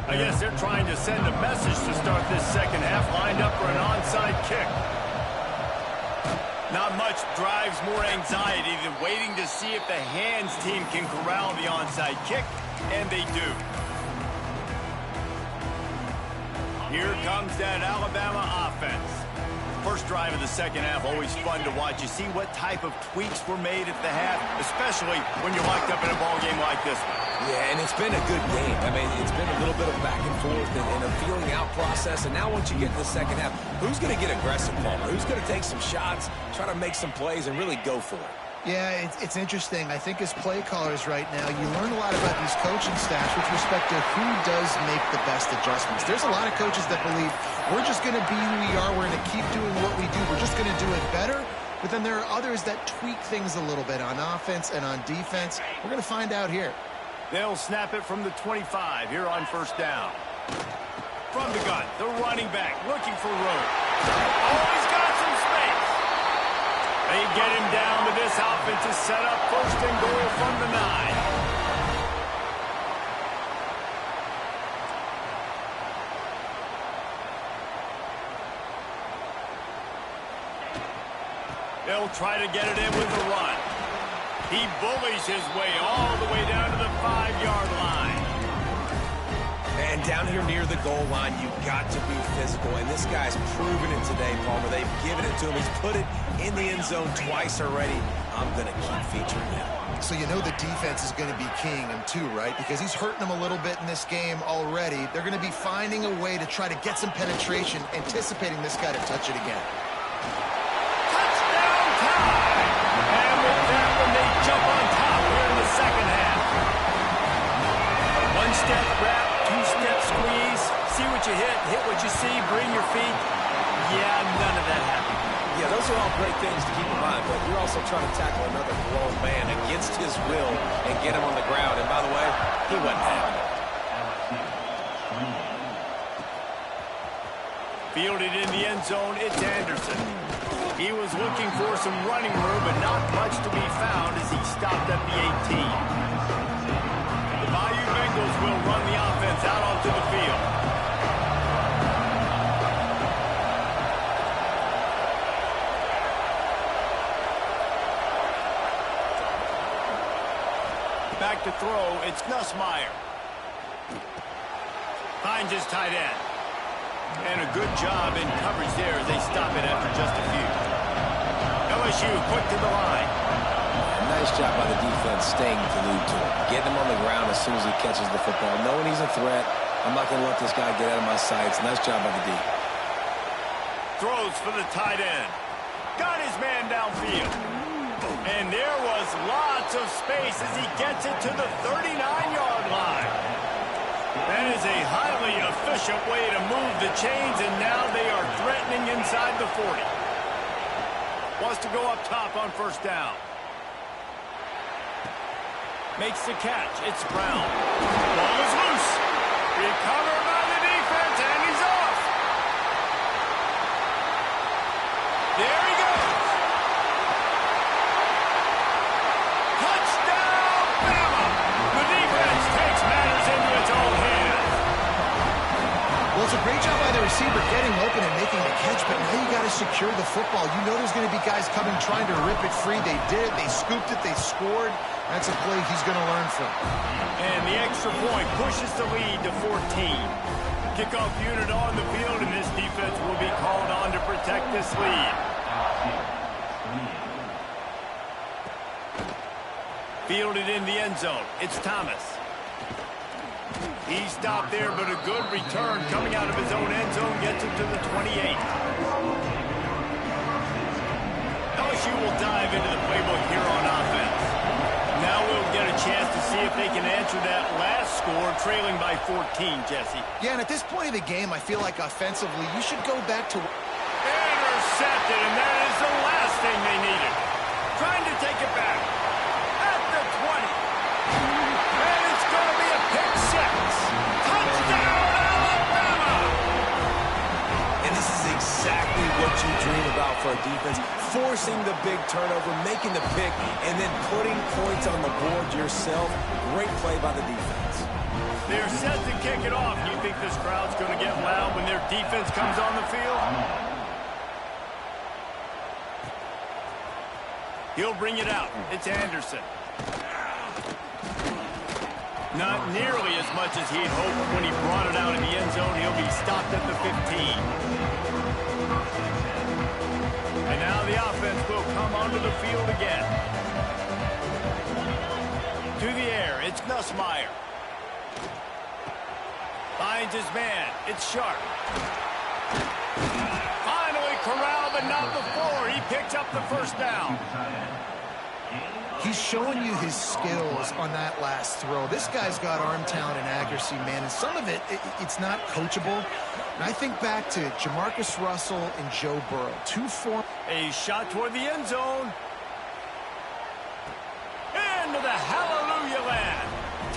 I guess they're trying to send a message to start this second half, lined up for an onside kick. Not much drives more anxiety than waiting to see if the hands team can corral the onside kick, and they do. Here comes that Alabama offense. First drive of the second half, always fun to watch. You see what type of tweaks were made at the half, especially when you're locked up in a ball game like this one. Yeah, and it's been a good game. I mean, it's been a little bit of back and forth and a feeling out process. And now once you get to the second half, who's going to get aggressive, Palmer? Who's going to take some shots, try to make some plays, and really go for it? Yeah, it's interesting. I think as play callers right now, you learn a lot about these coaching staffs with respect to who does make the best adjustments. There's a lot of coaches that believe we're just going to be who we are. We're going to keep doing what we do. We're just going to do it better. But then there are others that tweak things a little bit on offense and on defense. We're going to find out here. They'll snap it from the 25 here on first down. From the gun, the running back looking for room. Oh, he's got some space. They get him down with this offensive setup. First and goal from the 9. They'll try to get it in with the run. He bullies his way all the way down to the 5-yard line. And down here near the goal line, you've got to be physical. And this guy's proven it today, Palmer. They've given it to him. He's put it in the end zone twice already. I'm going to keep featuring him. So you know the defense is going to be keying him too, right? Because he's hurting them a little bit in this game already. They're going to be finding a way to try to get some penetration, anticipating this guy to touch it again. Jump on top here in the second half. One-step wrap, two-step squeeze. See what you hit what you see, bring your feet. Yeah, none of that happened. Yeah, those are all great things to keep in mind, but you're also trying to tackle another grown man against his will and get him on the ground. And by the way, he wasn't having it. Fielded in the end zone, it's Anderson. He was looking for some running room, but not much to be found as he stopped at the 18. The Bayou Bengals will run the offense out onto the field. Back to throw, it's Nussmeier. Finds his tight end. And a good job in coverage there as they stop it after just a few. LSU quick to the line. Nice job by the defense staying glued to him. Getting him on the ground as soon as he catches the football. Knowing he's a threat, I'm not going to let this guy get out of my sights. Nice job by the D. Throws for the tight end. Got his man downfield. And there was lots of space as he gets it to the 39-yard line. That is a highly efficient way to move the chains, and now they are threatening inside the 40. Wants to go up top on first down. Makes the catch. It's Brown. Ball is loose. Recovered by the defense, and he's off. There he goes. Touchdown, Bama. The defense takes matters into its own hands. Well, it's a great job by the receiver getting open and making the catch, but now you got to secure the football. You know there's going to be guys coming trying to rip it free. They did. They scooped it. They scored. That's a play he's going to learn from. And the extra point pushes the lead to 14. Kickoff unit on the field, and this defense will be called on to protect this lead. Fielded in the end zone. It's Thomas. He stopped there, but a good return coming out of his own end zone gets him to the 28. LSU will dive into the playbook here on offense. Now we'll get a chance to see if they can answer that last score, trailing by 14, Jesse. Yeah, and at this point of the game, I feel like offensively, you should go back to... Intercepted, and that is the last thing they needed. Trying to take it back. At the 20. And it's going to be a pick six. Touchdown, Alabama! And this is exactly what you dream about for a defense. Forcing the big turnover, making the pick, and then putting points on the board yourself. Great play by the defense. They're set to kick it off. You think this crowd's going to get loud when their defense comes on the field? He'll bring it out. It's Anderson. Not nearly as much as he'd hoped when he brought it out in the end zone. He'll be stopped at the 15. And now the offense will come onto the field again. To the air, it's Nussmeier. Finds his man. It's Sharp. Finally corralled, but not before. He picks up the first down. He's showing you his skills on that last throw. This guy's got arm talent and accuracy, man, and some of it's not coachable. And I think back to Jamarcus Russell and Joe Burrow. A shot toward the end zone. Into the hallelujah land.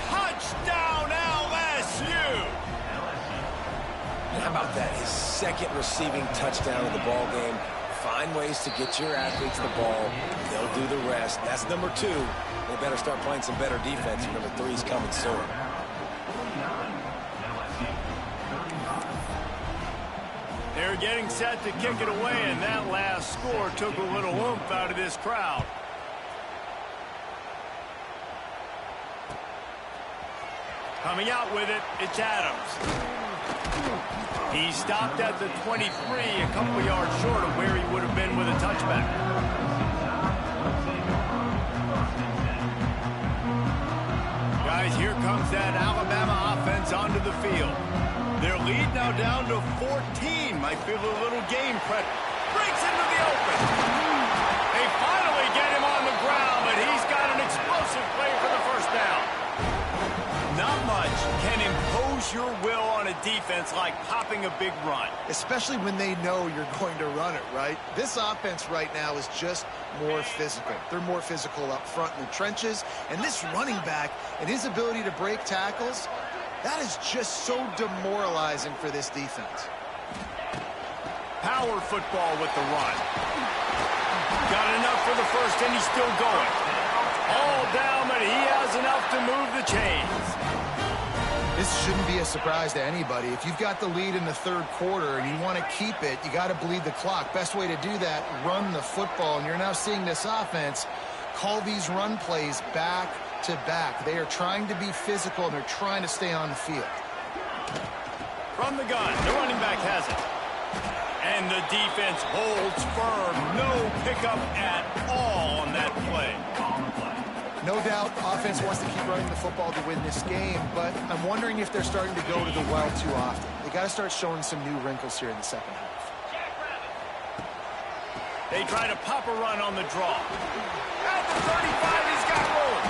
Touchdown, LSU. How about that? His second receiving touchdown of the ball game. Find ways to get your athletes the ball. They'll do the rest. That's number 2. They better start playing some better defense. Number 3's coming soon. They're getting set to kick it away, and that last score took a little oomph out of this crowd. Coming out with it, it's Adams. He stopped at the 23, a couple yards short of where he would have been with a touchback. Guys, here comes that Alabama offense onto the field. Their lead now down to 14. Might feel a little game prep. Breaks into the open. They finally get him on the ground, but he's got an explosive play for the first down. Not much can impose your will on a defense like popping a big run. Especially when they know you're going to run it, right? This offense right now is just more physical. They're more physical up front in the trenches. And this running back and his ability to break tackles, that is just so demoralizing for this defense. Power football with the run. Got enough for the first, and he's still going. All down, but he has enough to move the chains. This shouldn't be a surprise to anybody. If you've got the lead in the third quarter and you want to keep it, you got to bleed the clock. Best way to do that, run the football. And you're now seeing this offense call these run plays back to back. They are trying to be physical, and they're trying to stay on the field. From the gun, the running back has it. And the defense holds firm. No pickup at all on that play. No doubt, offense wants to keep running the football to win this game, but I'm wondering if they're starting to go to the well too often. They got to start showing some new wrinkles here in the second half. They try to pop a run on the draw. At the 35, he's got room.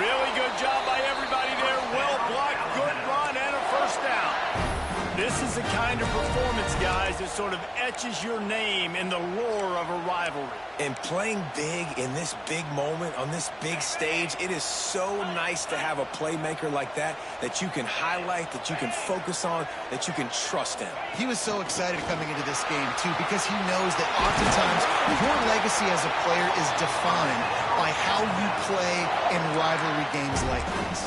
Really good job by everybody there. Well blocked, good run, and a first down. This is the kind of performance, guys, that sort of etches your name in the lore of a rivalry. And playing big in this big moment, on this big stage, it is so nice to have a playmaker like that you can highlight, that you can focus on, that you can trust in. He was so excited coming into this game, too, because he knows that oftentimes your legacy as a player is defined by how you play in rivalry games like this.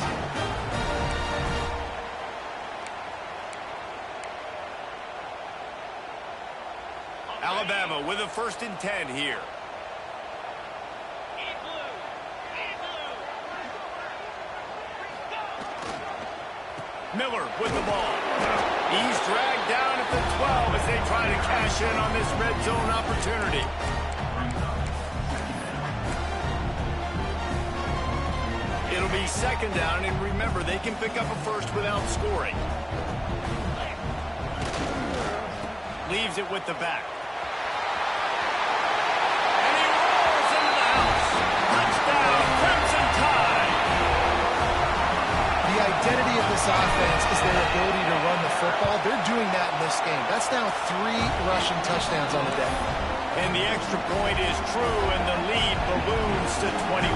Alabama with a 1st and 10 here. Miller with the ball. He's dragged down at the 12 as they try to cash in on this red zone opportunity. It'll be 2nd down, and remember, they can pick up a first without scoring. Leaves it with the back. The identity of this offense is their ability to run the football. They're doing that in this game. That's now 3 rushing touchdowns on the day. And the extra point is true, and the lead balloons to 21.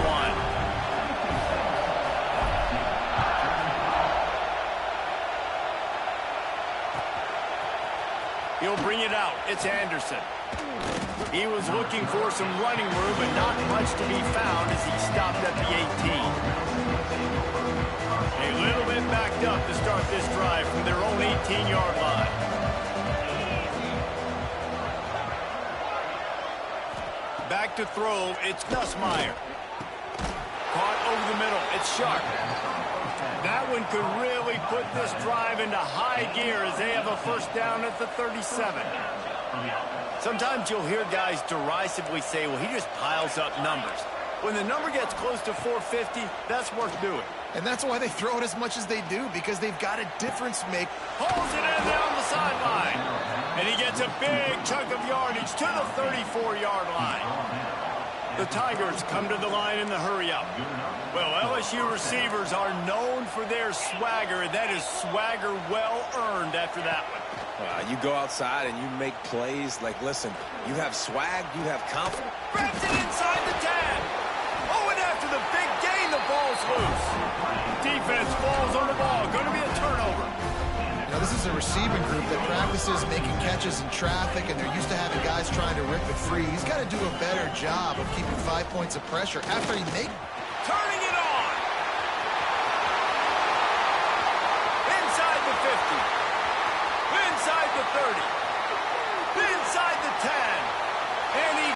He'll bring it out. It's Anderson. He was looking for some running room, but not much to be found as he stopped at the 18. A little bit back this drive from their own 18-yard line. Back to throw, it's Nussmeier. Caught over the middle, it's Sharp. That one could really put this drive into high gear as they have a first down at the 37. Sometimes you'll hear guys derisively say, well, he just piles up numbers. When the number gets close to 450, that's worth doing. And that's why they throw it as much as they do, because they've got a difference make. Pulls it in down the sideline. And he gets a big chunk of yardage to the 34-yard line. The Tigers come to the line in the hurry-up. Well, LSU receivers are known for their swagger. That is swagger well-earned after that one. You go outside and you make plays. Like, listen, you have swag, you have confidence. Grabs it inside the 10. Oh, and after the big gain, the ball's loose. Defense falls on the ball. Going to be a turnover. You know, this is a receiving group that practices making catches in traffic, and they're used to having guys trying to rip it free. He's got to do a better job of keeping 5 points of pressure after he makes. Turning it on. Inside the 50. Inside the 30. Inside the 10. And he